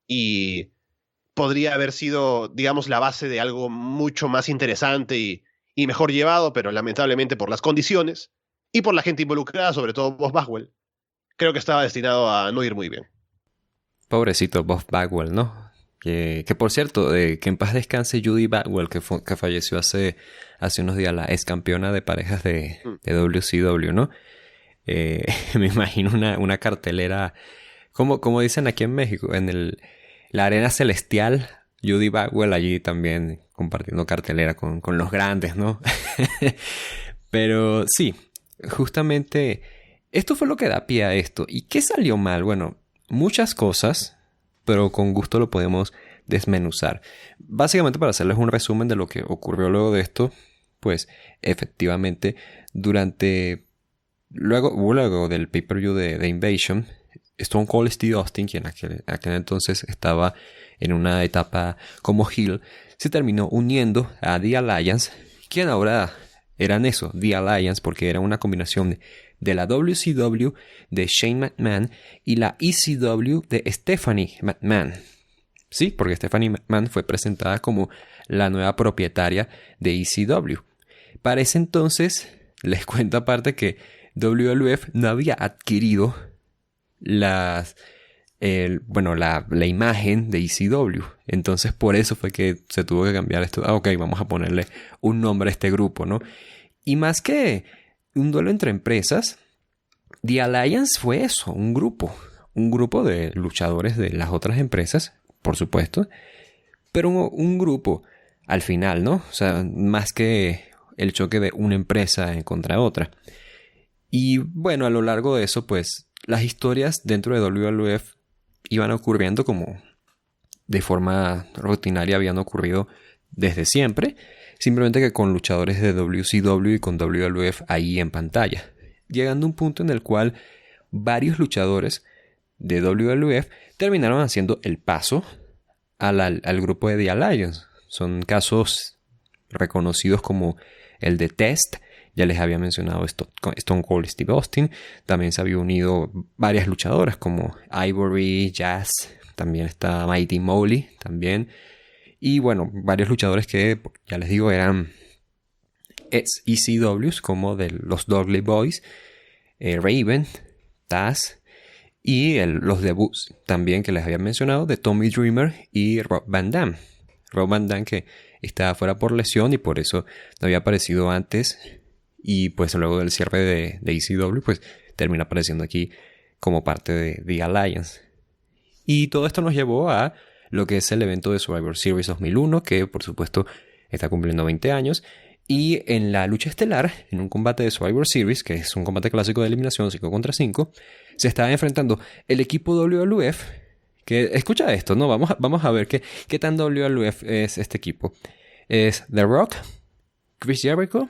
y podría haber sido, digamos, la base de algo mucho más interesante y mejor llevado, pero lamentablemente por las condiciones y por la gente involucrada, sobre todo Bob Bagwell, creo que estaba destinado a no ir muy bien. Pobrecito Bob Bagwell, ¿no? Que por cierto, que en paz descanse Judy Bagwell, que falleció hace unos días, la ex campeona de parejas de WCW, ¿no? Me imagino una cartelera, como dicen aquí en México, en la Arena Celestial, Judy Bagwell allí también compartiendo cartelera con los grandes, ¿no? Pero sí, justamente esto fue lo que da pie a esto. ¿Y qué salió mal? Bueno, muchas cosas, pero con gusto lo podemos desmenuzar. Básicamente, para hacerles un resumen de lo que ocurrió luego de esto, pues efectivamente luego del pay-per-view de Invasion, Stone Cold Steve Austin, quien aquel entonces estaba en una etapa como heel, se terminó uniendo a The Alliance, quien ahora eran eso, The Alliance, porque era una combinación de la WCW de Shane McMahon y la ECW de Stephanie McMahon. Sí, porque Stephanie McMahon fue presentada como la nueva propietaria de ECW. Para ese entonces, les cuento aparte que WWF no había adquirido la imagen de ECW. Entonces por eso fue que se tuvo que cambiar esto. Ok, vamos a ponerle un nombre a este grupo, ¿no? Y más que un duelo entre empresas, The Alliance fue eso, un grupo de luchadores de las otras empresas, por supuesto, pero un grupo al final, ¿no? O sea, más que el choque de una empresa en contra otra. Y bueno, a lo largo de eso, pues, las historias dentro de WWF iban ocurriendo como de forma rutinaria habían ocurrido desde siempre, simplemente que con luchadores de WCW y con WWF ahí en pantalla, llegando a un punto en el cual varios luchadores de WWF terminaron haciendo el paso al grupo de The Alliance. Son casos reconocidos como el de Test. Ya les había mencionado Stone Cold Steve Austin. También se había unido varias luchadoras como Ivory, Jazz. También está Mighty Molly también. Y bueno, varios luchadores que, ya les digo, eran ex ECWs como de los Dudley Boys, Raven, Taz y los debuts también que les había mencionado de Tommy Dreamer y Rob Van Dam. Rob Van Dam que estaba fuera por lesión y por eso no había aparecido antes. Y pues luego del cierre de ECW, pues termina apareciendo aquí como parte de The Alliance. Y todo esto nos llevó a lo que es el evento de Survivor Series 2001, que por supuesto está cumpliendo 20 años. Y en la lucha estelar, en un combate de Survivor Series, que es un combate clásico de eliminación 5 contra 5, se estaba enfrentando el equipo WWF, que escucha esto, ¿no? Vamos a ver qué tan WWF es este equipo. Es The Rock, Chris Jericho,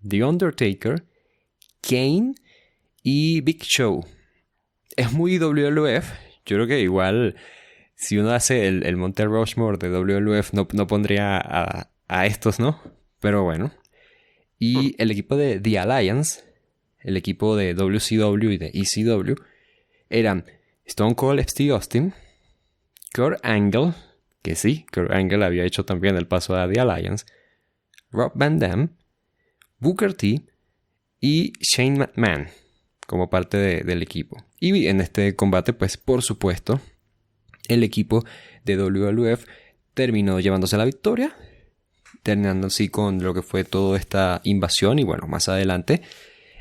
The Undertaker, Kane y Big Show. Es muy WWF. Yo creo que igual si uno hace el Monte Rushmore de WWF no pondría a estos, ¿no? Pero bueno. Y el equipo de The Alliance, el equipo de WCW y de ECW, eran Stone Cold Steve Austin, Kurt Angle, que sí, Kurt Angle había hecho también el paso a The Alliance, Rob Van Dam, Booker T y Shane McMahon como parte del equipo. Y en este combate, pues por supuesto, el equipo de WWF terminó llevándose la victoria, terminando así con lo que fue toda esta invasión. Y bueno, más adelante,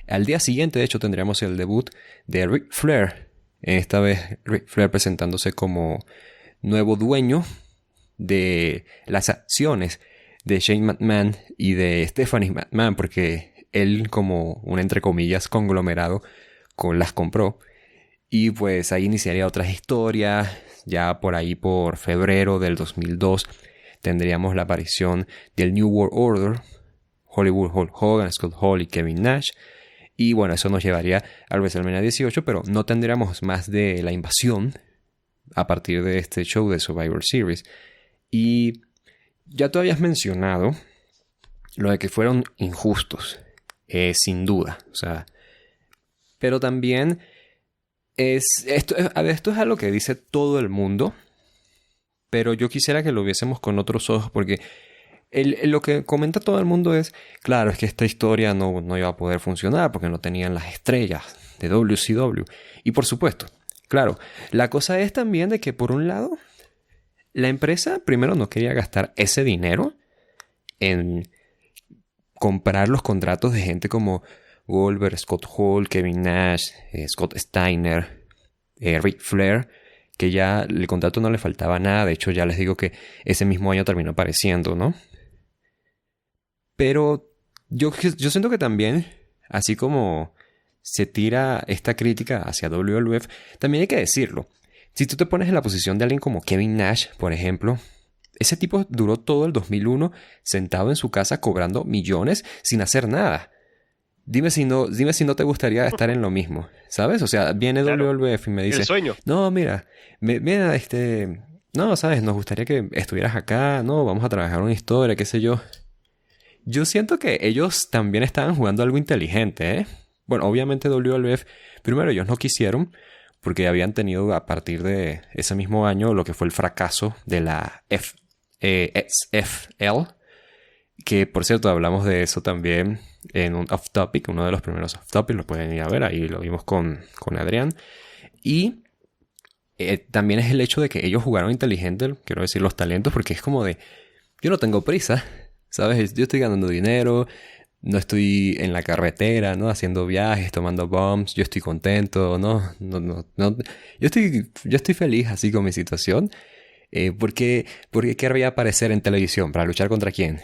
al día siguiente, de hecho, tendríamos el debut de Ric Flair. Esta vez Ric Flair presentándose como nuevo dueño de las acciones de Shane McMahon y de Stephanie McMahon, porque él, como un entre comillas conglomerado, las compró. Y pues ahí iniciaría otras historias. Ya por ahí, por febrero del 2002, tendríamos la aparición del New World Order, Hollywood Hulk Hogan, Scott Hall y Kevin Nash. Y bueno, eso nos llevaría al WrestleMania 18, pero no tendríamos más de la invasión a partir de este show de Survivor Series. Y ya tú habías mencionado lo de que fueron injustos, sin duda. O sea, pero también esto es algo que dice todo el mundo, pero yo quisiera que lo viésemos con otros ojos, porque lo que comenta todo el mundo es, claro, es que esta historia no iba a poder funcionar porque no tenían las estrellas de WCW. Y por supuesto, claro, la cosa es también de que por un lado, la empresa primero no quería gastar ese dinero en comprar los contratos de gente como Goldberg, Scott Hall, Kevin Nash, Scott Steiner, Ric Flair, que ya el contrato no le faltaba nada. De hecho, ya les digo que ese mismo año terminó apareciendo, ¿no? Pero yo siento que también, así como se tira esta crítica hacia WWF, también hay que decirlo. Si tú te pones en la posición de alguien como Kevin Nash, por ejemplo, ese tipo duró todo el 2001 sentado en su casa cobrando millones sin hacer nada. Dime si no te gustaría estar en lo mismo, ¿sabes? O sea, viene claro. WWF y me dice... El sueño. No, mira, no, ¿sabes? Nos gustaría que estuvieras acá, no, vamos a trabajar una historia, qué sé yo. Yo siento que ellos también estaban jugando algo inteligente, ¿eh? Bueno, obviamente WWF, primero ellos no quisieron, porque habían tenido a partir de ese mismo año lo que fue el fracaso de la XFL, que por cierto hablamos de eso también en un Off Topic, uno de los primeros Off Topic, lo pueden ir a ver, ahí lo vimos con Adrián. Y también es el hecho de que ellos jugaron inteligente, quiero decir los talentos, porque es como de, yo no tengo prisa, ¿sabes? Yo estoy ganando dinero, no estoy en la carretera, ¿no? Haciendo viajes, tomando bombs, yo estoy contento, ¿no? Yo estoy feliz así con mi situación. ¿Por qué querría aparecer en televisión? ¿Para luchar contra quién?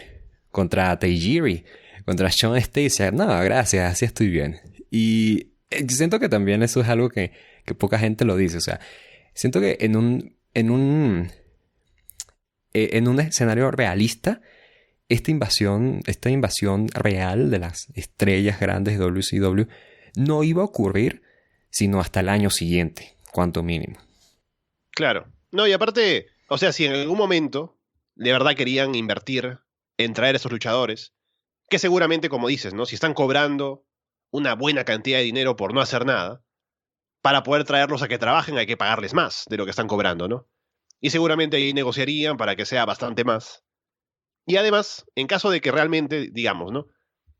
Contra Tajiri, contra Shawn Stacy. No, gracias, así estoy bien. Y siento que también eso es algo que poca gente lo dice. O sea, siento que en un escenario realista, esta invasión real de las estrellas grandes de WCW no iba a ocurrir sino hasta el año siguiente, cuanto mínimo. Claro. No, y aparte, o sea, si en algún momento de verdad querían invertir en traer a esos luchadores, que seguramente, como dices, ¿no? Si están cobrando una buena cantidad de dinero por no hacer nada, para poder traerlos a que trabajen hay que pagarles más de lo que están cobrando, ¿no? Y seguramente ahí negociarían para que sea bastante más. Y además, en caso de que realmente, digamos, ¿no?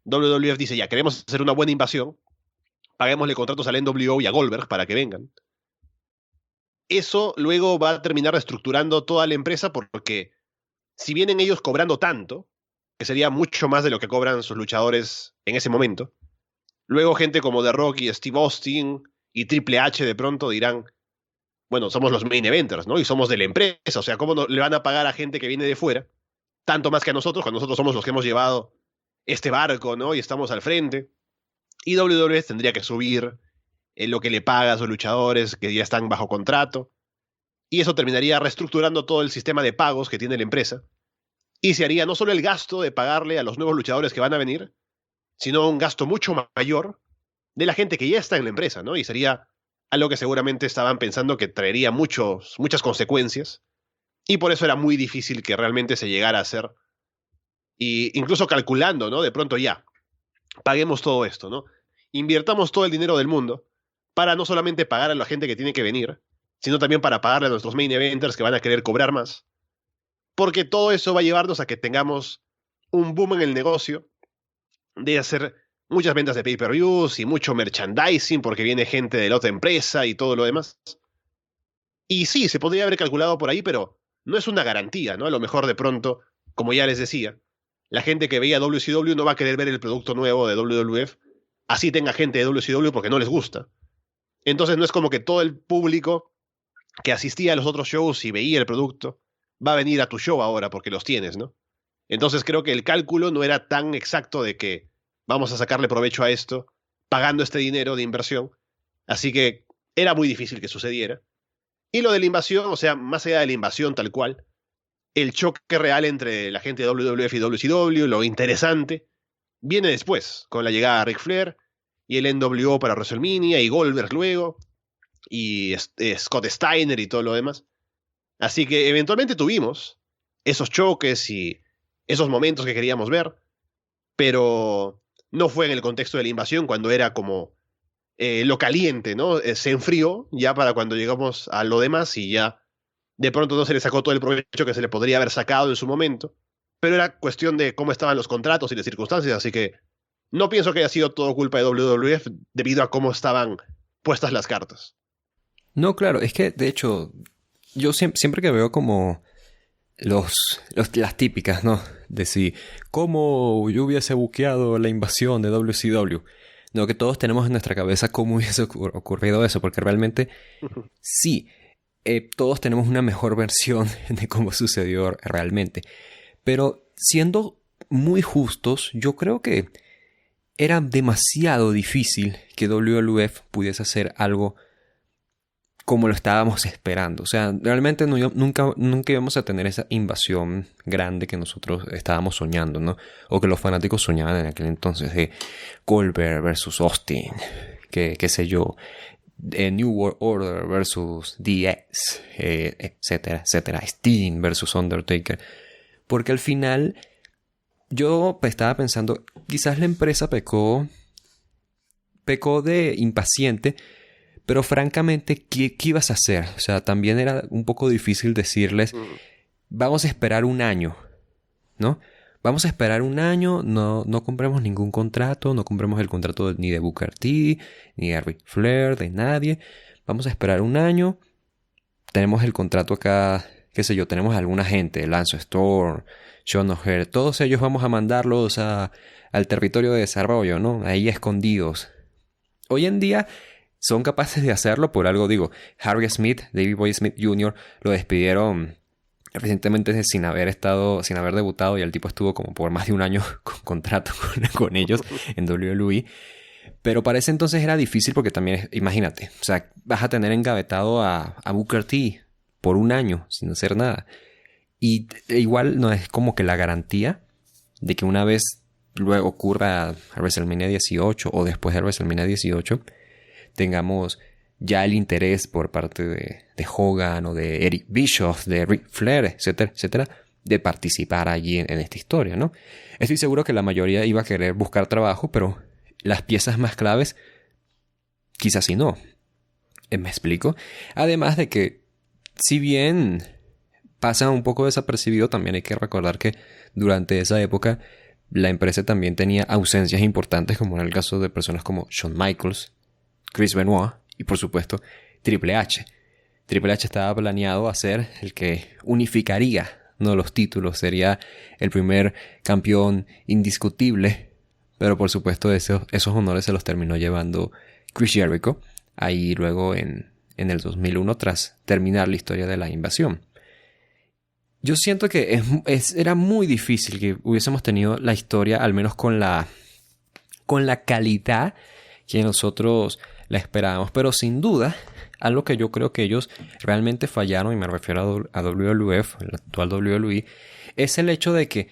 WWF dice, ya, queremos hacer una buena invasión, paguémosle contratos al NWO y a Goldberg para que vengan. Eso luego va a terminar reestructurando toda la empresa porque si vienen ellos cobrando tanto, que sería mucho más de lo que cobran sus luchadores en ese momento, luego gente como The Rock y Steve Austin y Triple H de pronto dirán, bueno, somos los main eventers, ¿no? Y somos de la empresa, o sea, ¿cómo no le van a pagar a gente que viene de fuera? Tanto más que a nosotros, cuando nosotros somos los que hemos llevado este barco, ¿no? Y estamos al frente. Y WWE tendría que subir lo que le paga a sus luchadores que ya están bajo contrato. Y eso terminaría reestructurando todo el sistema de pagos que tiene la empresa. Y se haría no solo el gasto de pagarle a los nuevos luchadores que van a venir, sino un gasto mucho mayor de la gente que ya está en la empresa, ¿no? Y sería algo que seguramente estaban pensando que traería muchas consecuencias. Y por eso era muy difícil que realmente se llegara a hacer. Y incluso calculando, ¿no? De pronto ya, paguemos todo esto, ¿no? Invirtamos todo el dinero del mundo para no solamente pagar a la gente que tiene que venir, sino también para pagarle a nuestros main eventers que van a querer cobrar más. Porque todo eso va a llevarnos a que tengamos un boom en el negocio de hacer muchas ventas de pay-per-views y mucho merchandising porque viene gente de la otra empresa y todo lo demás. Y sí, se podría haber calculado por ahí, pero no es una garantía, ¿no? A lo mejor de pronto, como ya les decía, la gente que veía WCW no va a querer ver el producto nuevo de WWF, así tenga gente de WCW porque no les gusta. Entonces no es como que todo el público que asistía a los otros shows y veía el producto va a venir a tu show ahora porque los tienes, ¿no? Entonces creo que el cálculo no era tan exacto de que vamos a sacarle provecho a esto pagando este dinero de inversión, así que era muy difícil que sucediera. Y lo de la invasión, o sea, más allá de la invasión tal cual, el choque real entre la gente de WWF y WCW, lo interesante, viene después, con la llegada de Ric Flair y el NWO para WrestleMania, y Goldberg luego, y Scott Steiner y todo lo demás. Así que eventualmente tuvimos esos choques y esos momentos que queríamos ver, pero no fue en el contexto de la invasión cuando era como lo caliente, ¿no? Se enfrió ya para cuando llegamos a lo demás y ya de pronto no se le sacó todo el provecho que se le podría haber sacado en su momento, pero era cuestión de cómo estaban los contratos y las circunstancias, así que no pienso que haya sido todo culpa de WWF debido a cómo estaban puestas las cartas. No, claro, es que de hecho, yo siempre que veo como las típicas, ¿no? De si, ¿cómo yo hubiese buqueado la invasión de WCW? No, que todos tenemos en nuestra cabeza cómo hubiese ocurrido eso, porque realmente sí, todos tenemos una mejor versión de cómo sucedió realmente. Pero siendo muy justos, yo creo que era demasiado difícil que WWF pudiese hacer algo como lo estábamos esperando. O sea, realmente nunca íbamos a tener esa invasión grande que nosotros estábamos soñando, ¿no? O que los fanáticos soñaban en aquel entonces de Goldberg versus Austin, qué sé yo, New World Order versus DX, etcétera, etcétera, Sting versus Undertaker. Porque al final yo estaba pensando, quizás la empresa pecó de impaciente, pero francamente, ¿qué ibas a hacer? O sea, también era un poco difícil decirles, vamos a esperar un año, ¿no? Vamos a esperar un año, no compremos ningún contrato, no compremos el contrato ni de Booker T, ni de Ric Flair, de nadie. Vamos a esperar un año, tenemos el contrato acá, qué sé yo, tenemos a alguna gente, Lance Storm, Sean O'Haire, todos ellos vamos a mandarlos al territorio de desarrollo, ¿no? Ahí escondidos. Hoy en día son capaces de hacerlo, por algo digo, Harry Smith, Davey Boy Smith Jr., lo despidieron recientemente sin haber debutado, y el tipo estuvo como por más de un año con contrato con ellos en WWE. Pero para ese entonces era difícil porque también, imagínate, o sea, vas a tener engavetado a Booker T por un año sin hacer nada. Y igual no es como que la garantía de que una vez luego ocurra a WrestleMania 18 o después de WrestleMania 18 tengamos ya el interés por parte de Hogan o de Eric Bischoff, de Ric Flair, etcétera, etcétera, de participar allí en esta historia, ¿no? Estoy seguro que la mayoría iba a querer buscar trabajo, pero las piezas más claves quizás sí no. ¿Me explico? Además de que, si bien pasa un poco desapercibido, también hay que recordar que durante esa época la empresa también tenía ausencias importantes, como en el caso de personas como Shawn Michaels, Chris Benoit y por supuesto Triple H. Triple H estaba planeado a ser el que unificaría, ¿no?, los títulos, sería el primer campeón indiscutible, pero por supuesto esos honores se los terminó llevando Chris Jericho, ahí luego en el 2001 tras terminar la historia de la invasión. Yo siento que era muy difícil que hubiésemos tenido la historia, al menos con la calidad que nosotros la esperábamos. Pero sin duda, algo que yo creo que ellos realmente fallaron, y me refiero a WWF, el actual WWE, es el hecho de que,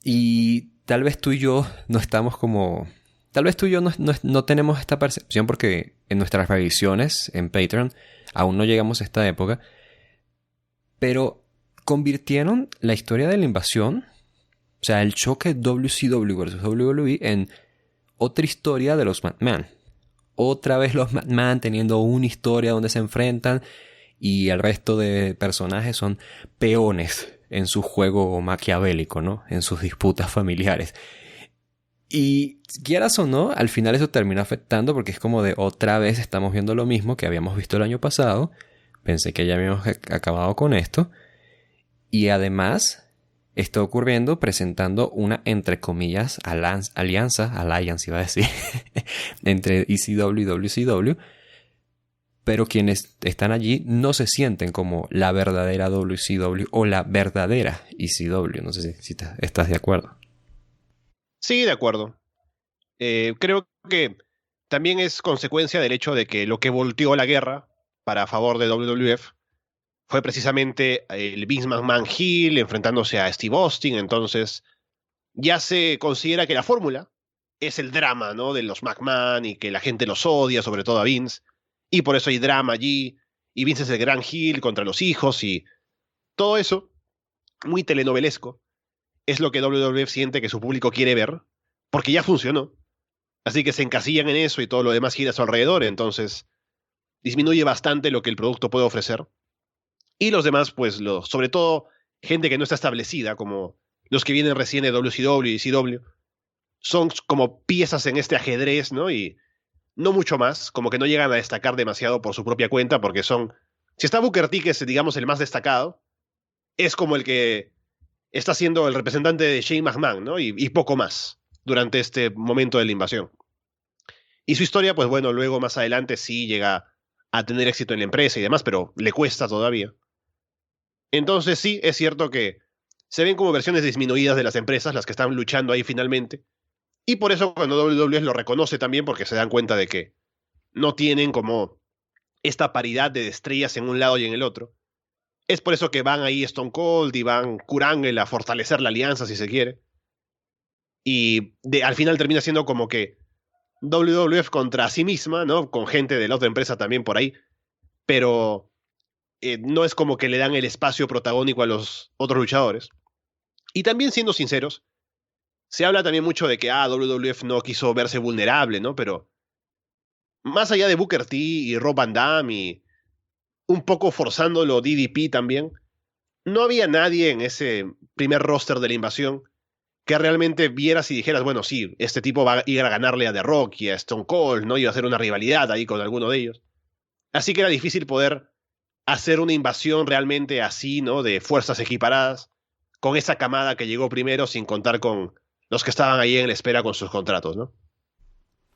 y tal vez tú y yo no estamos como... Tal vez tú y yo no tenemos esta percepción porque en nuestras revisiones en Patreon aún no llegamos a esta época, pero convirtieron la historia de la invasión, o sea, el choque WCW versus WWE, en otra historia de los McMahon. Otra vez los McMahon teniendo una historia donde se enfrentan y el resto de personajes son peones en su juego maquiavélico, ¿no? En sus disputas familiares. Y quieras o no, al final eso termina afectando porque es como de otra vez estamos viendo lo mismo que habíamos visto el año pasado. Pensé que ya habíamos acabado con esto. Y además está ocurriendo presentando una, entre comillas, alianza, iba a decir, entre ECW y WCW. Pero quienes están allí no se sienten como la verdadera WCW o la verdadera ECW. No sé si estás de acuerdo. Sí, de acuerdo. Creo que también es consecuencia del hecho de que lo que volteó la guerra para favor de WWF fue precisamente el Vince McMahon heel enfrentándose a Steve Austin. Entonces ya se considera que la fórmula es el drama, ¿no? De los McMahon y que la gente los odia, sobre todo a Vince. Y por eso hay drama allí. Y Vince es el gran heel contra los hijos y todo eso, muy telenovelesco, es lo que WWF siente que su público quiere ver, porque ya funcionó. Así que se encasillan en eso y todo lo demás gira a su alrededor, entonces disminuye bastante lo que el producto puede ofrecer. Y los demás, pues, sobre todo gente que no está establecida, como los que vienen recién de WCW y CW, son como piezas en este ajedrez, ¿no? Y no mucho más, como que no llegan a destacar demasiado por su propia cuenta, porque son... Si está Booker T, que es, digamos, el más destacado, es como el que está siendo el representante de Shane McMahon, ¿no? Y poco más durante este momento de la invasión. Y su historia, pues bueno, luego más adelante sí llega a tener éxito en la empresa y demás, pero le cuesta todavía. Entonces sí, es cierto que se ven como versiones disminuidas de las empresas, las que están luchando ahí finalmente. Y por eso cuando WWE lo reconoce también, porque se dan cuenta de que no tienen como esta paridad de estrellas en un lado y en el otro. Es por eso que van ahí Stone Cold y van Kurt Angle a fortalecer la alianza, si se quiere. Y al final termina siendo como que WWF contra sí misma, ¿no? Con gente de la otra empresa también por ahí. Pero no es como que le dan el espacio protagónico a los otros luchadores. Y también siendo sinceros, se habla también mucho de que WWF no quiso verse vulnerable, ¿no? Pero más allá de Booker T y Rob Van Dam y un poco forzándolo DDP también, no había nadie en ese primer roster de la invasión que realmente vieras y dijeras, bueno, sí, este tipo va a ir a ganarle a The Rock y a Stone Cold, ¿no? Iba a hacer una rivalidad ahí con alguno de ellos. Así que era difícil poder hacer una invasión realmente así, ¿no? De fuerzas equiparadas, con esa camada que llegó primero, sin contar con los que estaban ahí en la espera con sus contratos, ¿no?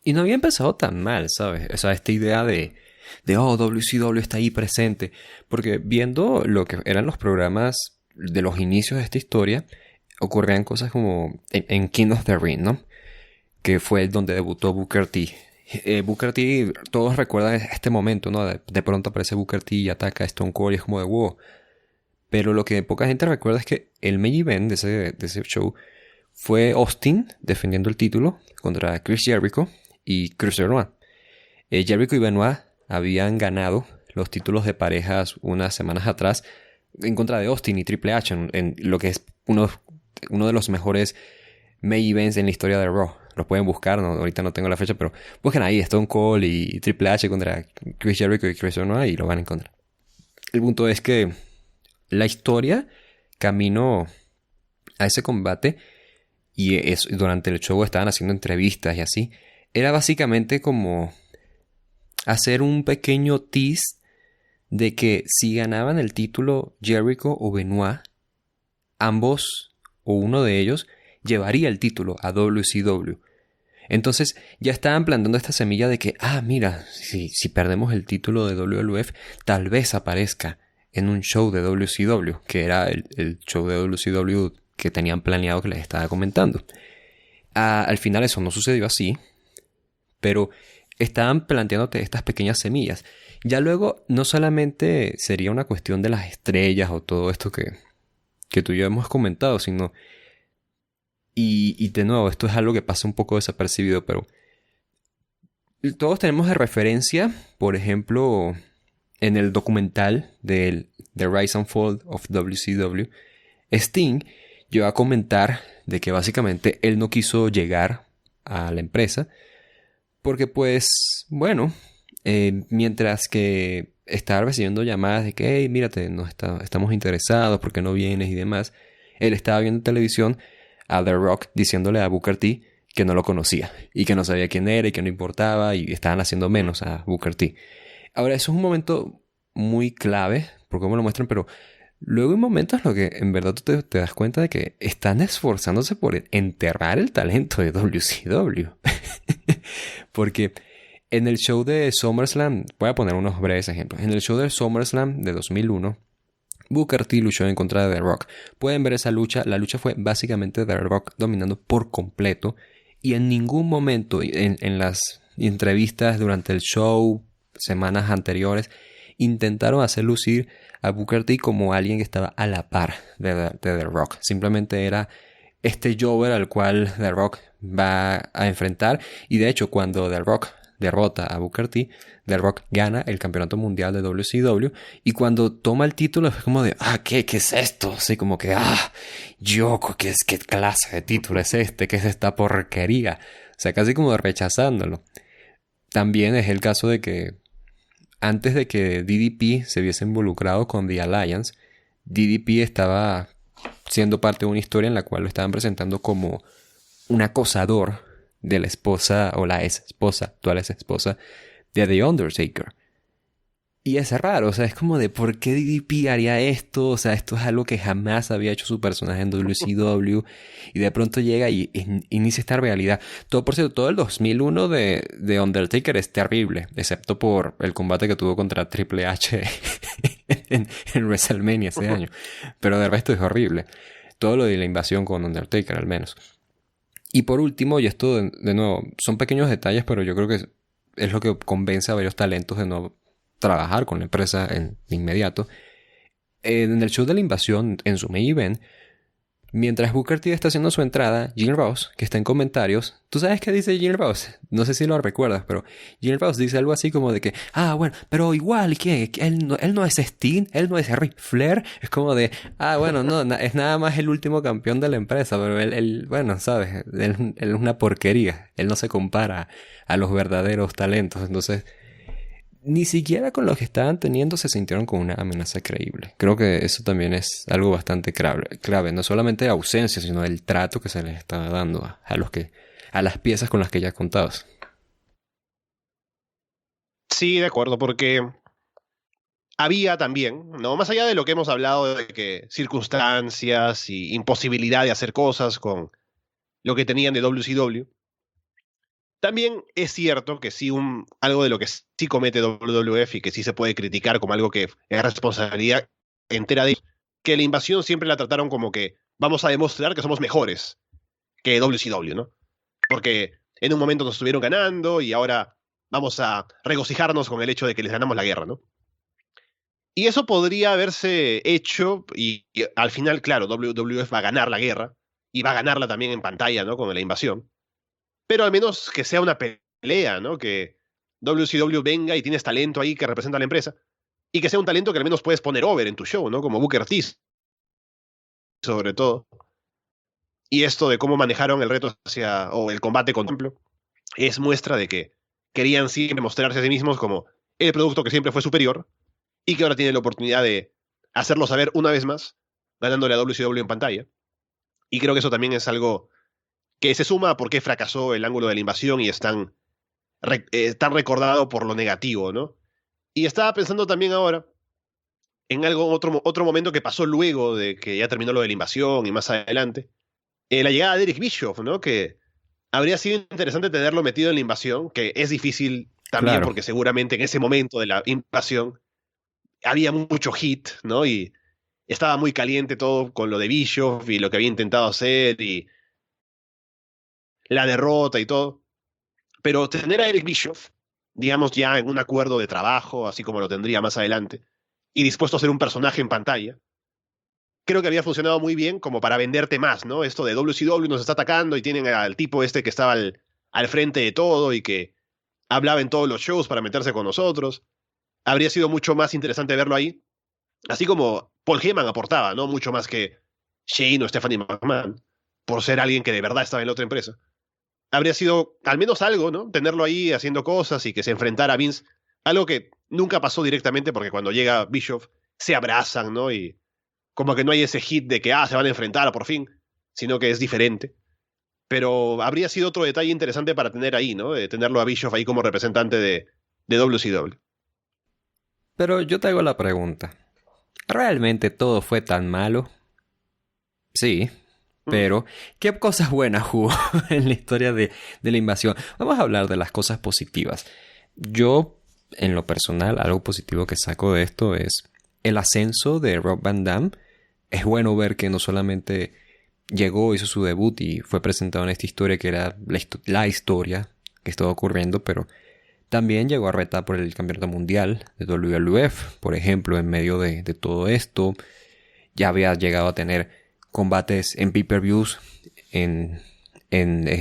Y no había empezado tan mal, ¿sabes? O sea, esta idea de WCW está ahí presente. Porque viendo lo que eran los programas de los inicios de esta historia, ocurrían cosas como en King of the Ring, ¿no? Que fue donde debutó Booker T. Booker T, todos recuerdan este momento, ¿no? De pronto aparece Booker T y ataca a Stone Cold y es como de wow. Pero lo que poca gente recuerda es que el main event de ese show fue Austin defendiendo el título contra Chris Jericho y Chris Benoit. Jericho y Benoit habían ganado los títulos de parejas unas semanas atrás en contra de Austin y Triple H en lo que es uno de los mejores main events en la historia de Raw. Los pueden buscar, no, ahorita no tengo la fecha, pero busquen ahí Stone Cold y Triple H contra Chris Jericho y Chris Benoit y lo van a encontrar. El punto es que la historia camino a ese combate y durante el show estaban haciendo entrevistas y así. Era básicamente como hacer un pequeño tease de que si ganaban el título Jericho o Benoit, ambos o uno de ellos llevaría el título a WCW. Entonces ya estaban plantando esta semilla de que, mira, si perdemos el título de WWF, tal vez aparezca en un show de WCW, que era el show de WCW que tenían planeado que les estaba comentando. Al final eso no sucedió así, pero estaban planteándote estas pequeñas semillas. Ya luego no solamente sería una cuestión de las estrellas o todo esto que tú y yo hemos comentado, sino... Y de nuevo, esto es algo que pasa un poco desapercibido, pero todos tenemos de referencia, por ejemplo, en el documental del The Rise and Fall of WCW, Sting llegó a comentar de que básicamente él no quiso llegar a la empresa porque pues, bueno, mientras que estaba recibiendo llamadas de que, hey, mírate, estamos interesados, ¿por qué no vienes? Y demás, él estaba viendo en televisión a The Rock diciéndole a Booker T que no lo conocía y que no sabía quién era y que no importaba y estaban haciendo menos a Booker T. Ahora, eso es un momento muy clave por cómo lo muestran, pero luego hay momentos en los que en verdad tú te das cuenta de que están esforzándose por enterrar el talento de WCW. Porque en el show de SummerSlam, voy a poner unos breves ejemplos. En el show de SummerSlam de 2001, Booker T luchó en contra de The Rock. Pueden ver esa lucha. La lucha fue básicamente The Rock dominando por completo. Y en ningún momento en las entrevistas durante el show, semanas anteriores, intentaron hacer lucir a Booker T como alguien que estaba a la par de The Rock. Simplemente era este Jover al cual The Rock va a enfrentar. Y de hecho, cuando The Rock derrota a Booker T, The Rock gana el campeonato mundial de WCW. Y cuando toma el título es como de, ¿qué es esto? Así como que, Yoko, ¿qué clase de título es este? ¿Qué es esta porquería? O sea, casi como rechazándolo. También es el caso de que antes de que DDP se hubiese involucrado con The Alliance, DDP estaba siendo parte de una historia en la cual lo estaban presentando como un acosador de la esposa o la actual ex esposa de The Undertaker. Y es raro, o sea, es como de ¿por qué DDP haría esto? O sea, esto es algo que jamás había hecho su personaje en WCW y de pronto llega y inicia esta realidad. Todo, por cierto, todo el 2001 de Undertaker es terrible, excepto por el combate que tuvo contra Triple H en WrestleMania ese año. Pero de resto es horrible. Todo lo de la invasión con Undertaker, al menos. Y por último, y esto de nuevo, son pequeños detalles, pero yo creo que es lo que convence a varios talentos de no trabajar con la empresa de inmediato. En el show de la invasión, en su main event, mientras Booker T está haciendo su entrada, Jim Ross, que está en comentarios, ¿tú sabes qué dice Jim Ross? No sé si lo recuerdas, pero Jim Ross dice algo así como de que, bueno, pero igual, ¿qué? Él no es Sting, él no es Ric Flair. Es como de, bueno, no, es nada más el último campeón de la empresa, pero él bueno, ¿sabes? Él es una porquería. Él no se compara a los verdaderos talentos, entonces ni siquiera con los que estaban teniendo se sintieron como una amenaza creíble. Creo que eso también es algo bastante clave. No solamente de ausencia, sino del trato que se les estaba dando a las piezas con las que ya contabas. Sí, de acuerdo, porque había también, ¿no? Más allá de lo que hemos hablado de que circunstancias y imposibilidad de hacer cosas con lo que tenían de WCW, también es cierto que sí, algo de lo que sí comete WWF y que sí se puede criticar como algo que es responsabilidad entera de ellos, que la invasión siempre la trataron como que vamos a demostrar que somos mejores que WCW, ¿no? Porque en un momento nos estuvieron ganando y ahora vamos a regocijarnos con el hecho de que les ganamos la guerra, ¿no? Y eso podría haberse hecho y al final, claro, WWF va a ganar la guerra y va a ganarla también en pantalla, ¿no? Con la invasión. Pero al menos que sea una pelea, ¿no? Que WCW venga y tienes talento ahí que representa a la empresa. Y que sea un talento que al menos puedes poner over en tu show, ¿no? Como Booker T, sobre todo. Y esto de cómo manejaron el reto o el combate con Templo, es muestra de que querían siempre mostrarse a sí mismos como el producto que siempre fue superior y que ahora tienen la oportunidad de hacerlo saber una vez más, ganándole a WCW en pantalla. Y creo que eso también es algo que se suma a por qué fracasó el ángulo de la invasión y es tan recordado por lo negativo, ¿no? Y estaba pensando también ahora en otro momento que pasó luego de que ya terminó lo de la invasión y más adelante, la llegada de Eric Bischoff, ¿no? Que habría sido interesante tenerlo metido en la invasión, que es difícil también Claro. porque seguramente en ese momento de la invasión había mucho hit, ¿no? Y estaba muy caliente todo con lo de Bischoff y lo que había intentado hacer y la derrota y todo. Pero tener a Eric Bischoff, digamos ya en un acuerdo de trabajo, así como lo tendría más adelante, y dispuesto a ser un personaje en pantalla, creo que había funcionado muy bien como para venderte más, ¿no? Esto de WCW nos está atacando y tienen al tipo este que estaba al frente de todo y que hablaba en todos los shows para meterse con nosotros. Habría sido mucho más interesante verlo ahí. Así como Paul Heyman aportaba, ¿no? Mucho más que Shane o Stephanie McMahon, por ser alguien que de verdad estaba en la otra empresa. Habría sido al menos algo, ¿no? Tenerlo ahí haciendo cosas y que se enfrentara a Vince. Algo que nunca pasó directamente porque cuando llega Bischoff se abrazan, ¿no? Y como que no hay ese hit de que, se van a enfrentar por fin, sino que es diferente. Pero habría sido otro detalle interesante para tener ahí, ¿no? De tenerlo a Bischoff ahí como representante de WCW. Pero yo te hago la pregunta. ¿Realmente todo fue tan malo? Sí, pero ¿qué cosas buenas hubo en la historia de la invasión? Vamos a hablar de las cosas positivas. Yo, en lo personal, algo positivo que saco de esto es el ascenso de Rob Van Dam. Es bueno ver que no solamente llegó, hizo su debut y fue presentado en esta historia que era la historia que estaba ocurriendo, pero también llegó a retar por el campeonato mundial de WWF, por ejemplo, en medio de todo esto. Ya había llegado a tener combates en pay-per-views en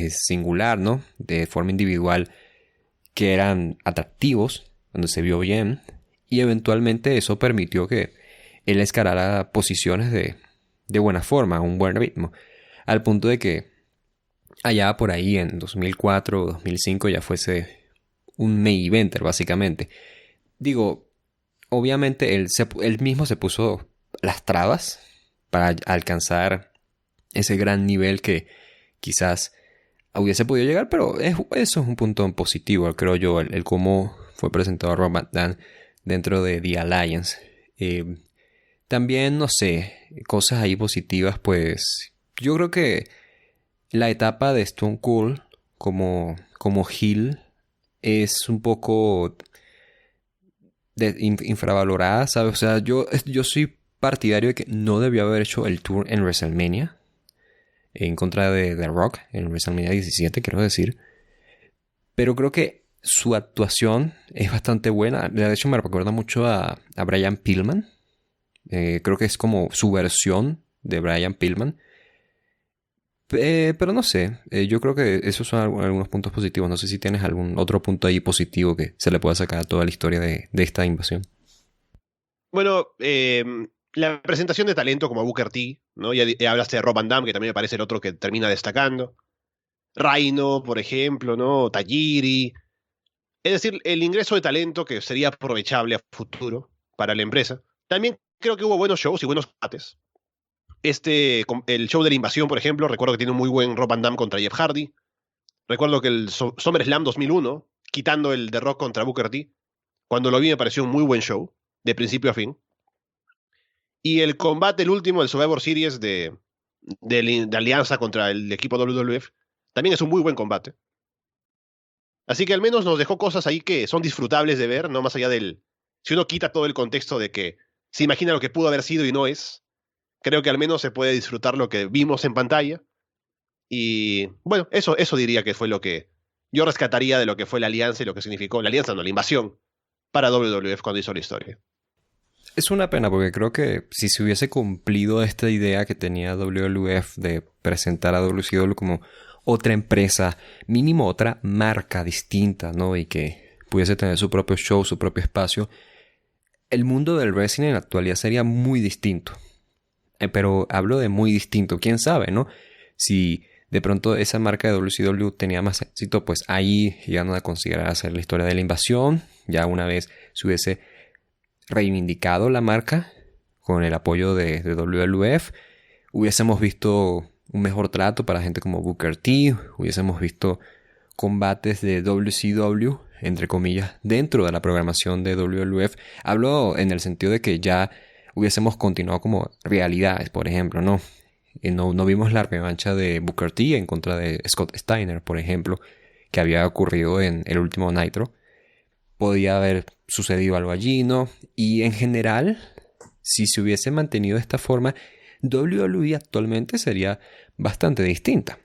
singular, ¿no? De forma individual, que eran atractivos, donde se vio bien, y eventualmente eso permitió que él escalara posiciones de buena forma, un buen ritmo, al punto de que allá por ahí en 2004 o 2005 ya fuese un main eventer básicamente. Digo, obviamente él mismo se puso las trabas para alcanzar ese gran nivel que quizás hubiese podido llegar, pero eso es un punto positivo, creo yo, el cómo fue presentado a Rob Van Dam dentro de The Alliance. También, no sé, cosas ahí positivas, pues yo creo que la etapa de Stone Cold como heel es un poco infravalorada, ¿sabes? O sea, yo soy partidario de que no debió haber hecho el tour en WrestleMania en contra de The Rock en WrestleMania 17, quiero decir. Pero creo que su actuación es bastante buena. De hecho, me recuerda mucho a Brian Pillman. Creo que es como su versión de Brian Pillman. Pero no sé, yo creo que esos son algunos puntos positivos. No sé si tienes algún otro punto ahí positivo que se le pueda sacar a toda la historia de esta invasión. Bueno, la presentación de talento como Booker T, ¿no? Ya hablaste de Rob Van Dam, que también me parece el otro que termina destacando. Rhino, por ejemplo, ¿no? Tajiri. Es decir, el ingreso de talento que sería aprovechable a futuro para la empresa. También creo que hubo buenos shows y buenos combates. El show de la invasión, por ejemplo, recuerdo que tiene un muy buen Rob Van Dam contra Jeff Hardy. Recuerdo que el SummerSlam 2001, quitando el de Rock contra Booker T, cuando lo vi me pareció un muy buen show, de principio a fin. Y el combate, el último, el Survivor Series de Alianza contra el equipo WWF, también es un muy buen combate. Así que al menos nos dejó cosas ahí que son disfrutables de ver, no más allá del... Si uno quita todo el contexto de que se imagina lo que pudo haber sido y no es, creo que al menos se puede disfrutar lo que vimos en pantalla. Y bueno, eso diría que fue lo que yo rescataría de lo que fue la alianza y lo que significó la alianza, no, la invasión para WWF cuando hizo la historia. Es una pena porque creo que si se hubiese cumplido esta idea que tenía WWF de presentar a WCW como otra empresa, mínimo otra marca distinta, ¿no? Y que pudiese tener su propio show, su propio espacio, el mundo del wrestling en la actualidad sería muy distinto. Pero hablo de muy distinto, quién sabe, ¿no? Si de pronto esa marca de WCW tenía más éxito, pues ahí llegan a considerar hacer la historia de la invasión. Ya una vez se hubiese reivindicado la marca con el apoyo de WWF, hubiésemos visto un mejor trato para gente como Booker T, hubiésemos visto combates de WCW, entre comillas, dentro de la programación de WWF. Hablo en el sentido de que ya hubiésemos continuado como realidades, por ejemplo, ¿no? No vimos la revancha de Booker T en contra de Scott Steiner, por ejemplo, que había ocurrido en el último Nitro. Podía haber sucedido algo allí, ¿no? Y en general, si se hubiese mantenido de esta forma, WWE actualmente sería bastante distinta.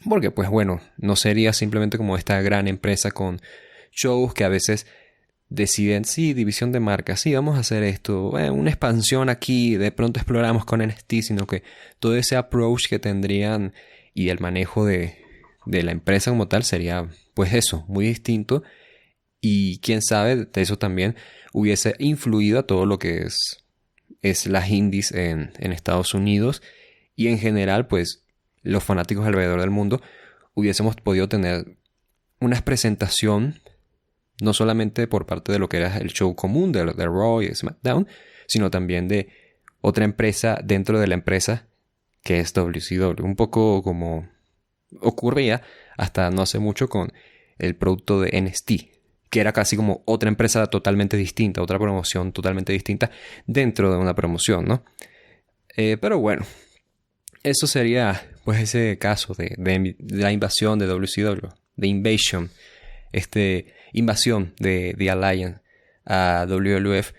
Porque, pues bueno, no sería simplemente como esta gran empresa con shows que a veces deciden, sí, división de marcas, sí, vamos a hacer esto, una expansión aquí, de pronto exploramos con NXT, sino que todo ese approach que tendrían y el manejo de la empresa como tal sería, pues eso, muy distinto. Y quién sabe, de eso también hubiese influido a todo lo que es las indies en Estados Unidos. Y en general, pues, los fanáticos alrededor del mundo hubiésemos podido tener una presentación no solamente por parte de lo que era el show común de Raw y SmackDown, sino también de otra empresa dentro de la empresa que es WCW. Un poco como ocurría hasta no hace mucho con el producto de NXT, que era casi como otra empresa totalmente distinta, otra promoción totalmente distinta dentro de una promoción, ¿no? Pero bueno, eso sería pues ese caso de la invasión de WCW, de Invasion, invasión de The Alliance a WWF,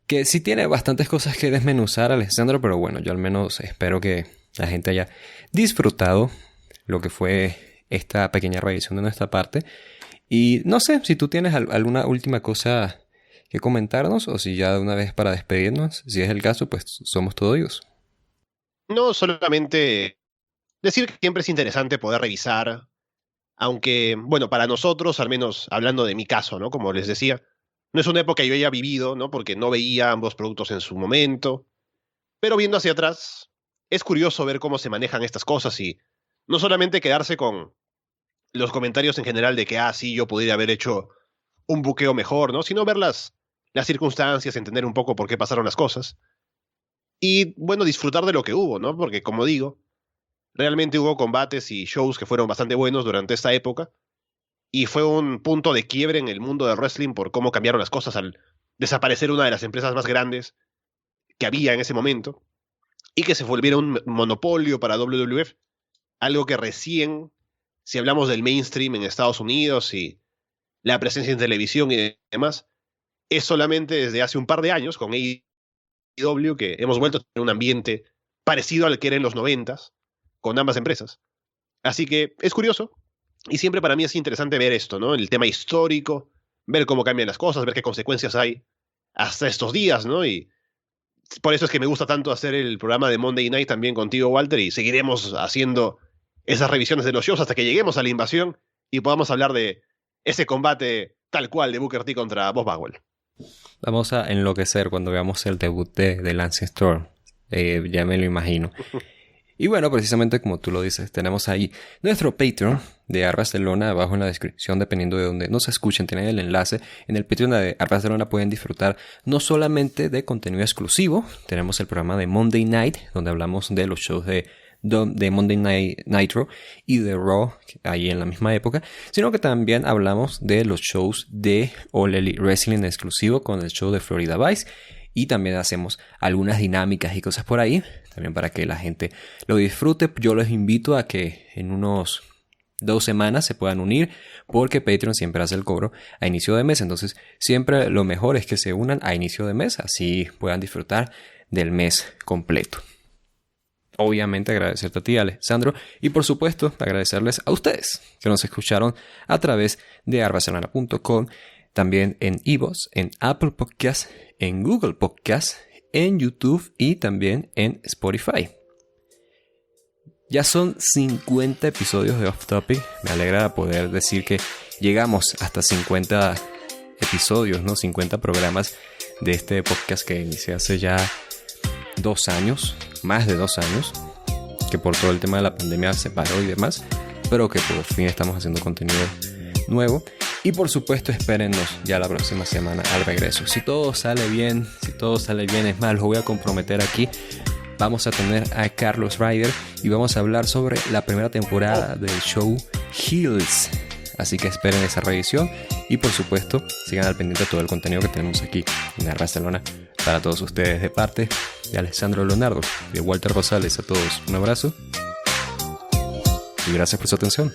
que sí tiene bastantes cosas que desmenuzar, Alessandro, pero bueno, yo al menos espero que la gente haya disfrutado lo que fue esta pequeña revisión de nuestra parte. Y no sé si tú tienes alguna última cosa que comentarnos o si ya de una vez para despedirnos. Si es el caso, pues somos todos oídos. No, solamente decir que siempre es interesante poder revisar, aunque, bueno, para nosotros, al menos hablando de mi caso, ¿no? Como les decía, no es una época que yo haya vivido, ¿no? Porque no veía ambos productos en su momento, pero viendo hacia atrás, es curioso ver cómo se manejan estas cosas y no solamente quedarse con los comentarios en general de que, sí, yo podría haber hecho un buqueo mejor, ¿no? Sino ver las circunstancias, entender un poco por qué pasaron las cosas. Y, bueno, disfrutar de lo que hubo, ¿no? Porque, como digo, realmente hubo combates y shows que fueron bastante buenos durante esta época. Y fue un punto de quiebre en el mundo del wrestling por cómo cambiaron las cosas al desaparecer una de las empresas más grandes que había en ese momento. Y que se volviera un monopolio para WWF. Algo que recién, si hablamos del mainstream en Estados Unidos y la presencia en televisión y demás, es solamente desde hace un par de años con AEW que hemos vuelto a tener un ambiente parecido al que era en los 90s con ambas empresas. Así que es curioso y siempre para mí es interesante ver esto, ¿no? El tema histórico, ver cómo cambian las cosas, ver qué consecuencias hay hasta estos días, ¿no? Y por eso es que me gusta tanto hacer el programa de Monday Night también contigo, Walter, y seguiremos haciendo esas revisiones de los shows hasta que lleguemos a la invasión y podamos hablar de ese combate tal cual de Booker T contra Bob Bagwell. Vamos a enloquecer cuando veamos el debut de Lance Storm. Ya me lo imagino. Y bueno, precisamente como tú lo dices, tenemos ahí nuestro Patreon de Art Barcelona. Abajo en la descripción, dependiendo de donde nos escuchen, tienen el enlace. En el Patreon de Art Barcelona pueden disfrutar no solamente de contenido exclusivo. Tenemos el programa de Monday Night, donde hablamos de los shows de Monday Night Nitro y de Raw, ahí en la misma época, sino que también hablamos de los shows de All Elite Wrestling exclusivo con el show de Florida Vice, y también hacemos algunas dinámicas y cosas por ahí, también para que la gente lo disfrute. Yo los invito a que en unos 2 semanas se puedan unir, porque Patreon siempre hace el cobro a inicio de mes, entonces siempre lo mejor es que se unan a inicio de mes, así puedan disfrutar del mes completo. Obviamente agradecerte a ti, Alessandro, y por supuesto agradecerles a ustedes que nos escucharon a través de artbarcelona.com, también en iVoox, en Apple Podcasts, en Google Podcasts, en YouTube y también en Spotify. Ya son 50 episodios de Off Topic. Me alegra poder decir que llegamos hasta 50 episodios, ¿no? 50 programas de este podcast que inicié hace ya 2 años, más de 2 años, que por todo el tema de la pandemia se paró y demás, pero que por fin estamos haciendo contenido nuevo. Y por supuesto, espérennos ya la próxima semana al regreso. Si todo sale bien, es más, los voy a comprometer aquí. Vamos a tener a Carlos Ryder y vamos a hablar sobre la primera temporada del show Heels. Así que esperen esa revisión y por supuesto sigan al pendiente de todo el contenido que tenemos aquí en Art Barcelona para todos ustedes, de parte de Alessandro Leonardo y de Walter Rosales. A todos un abrazo y gracias por su atención.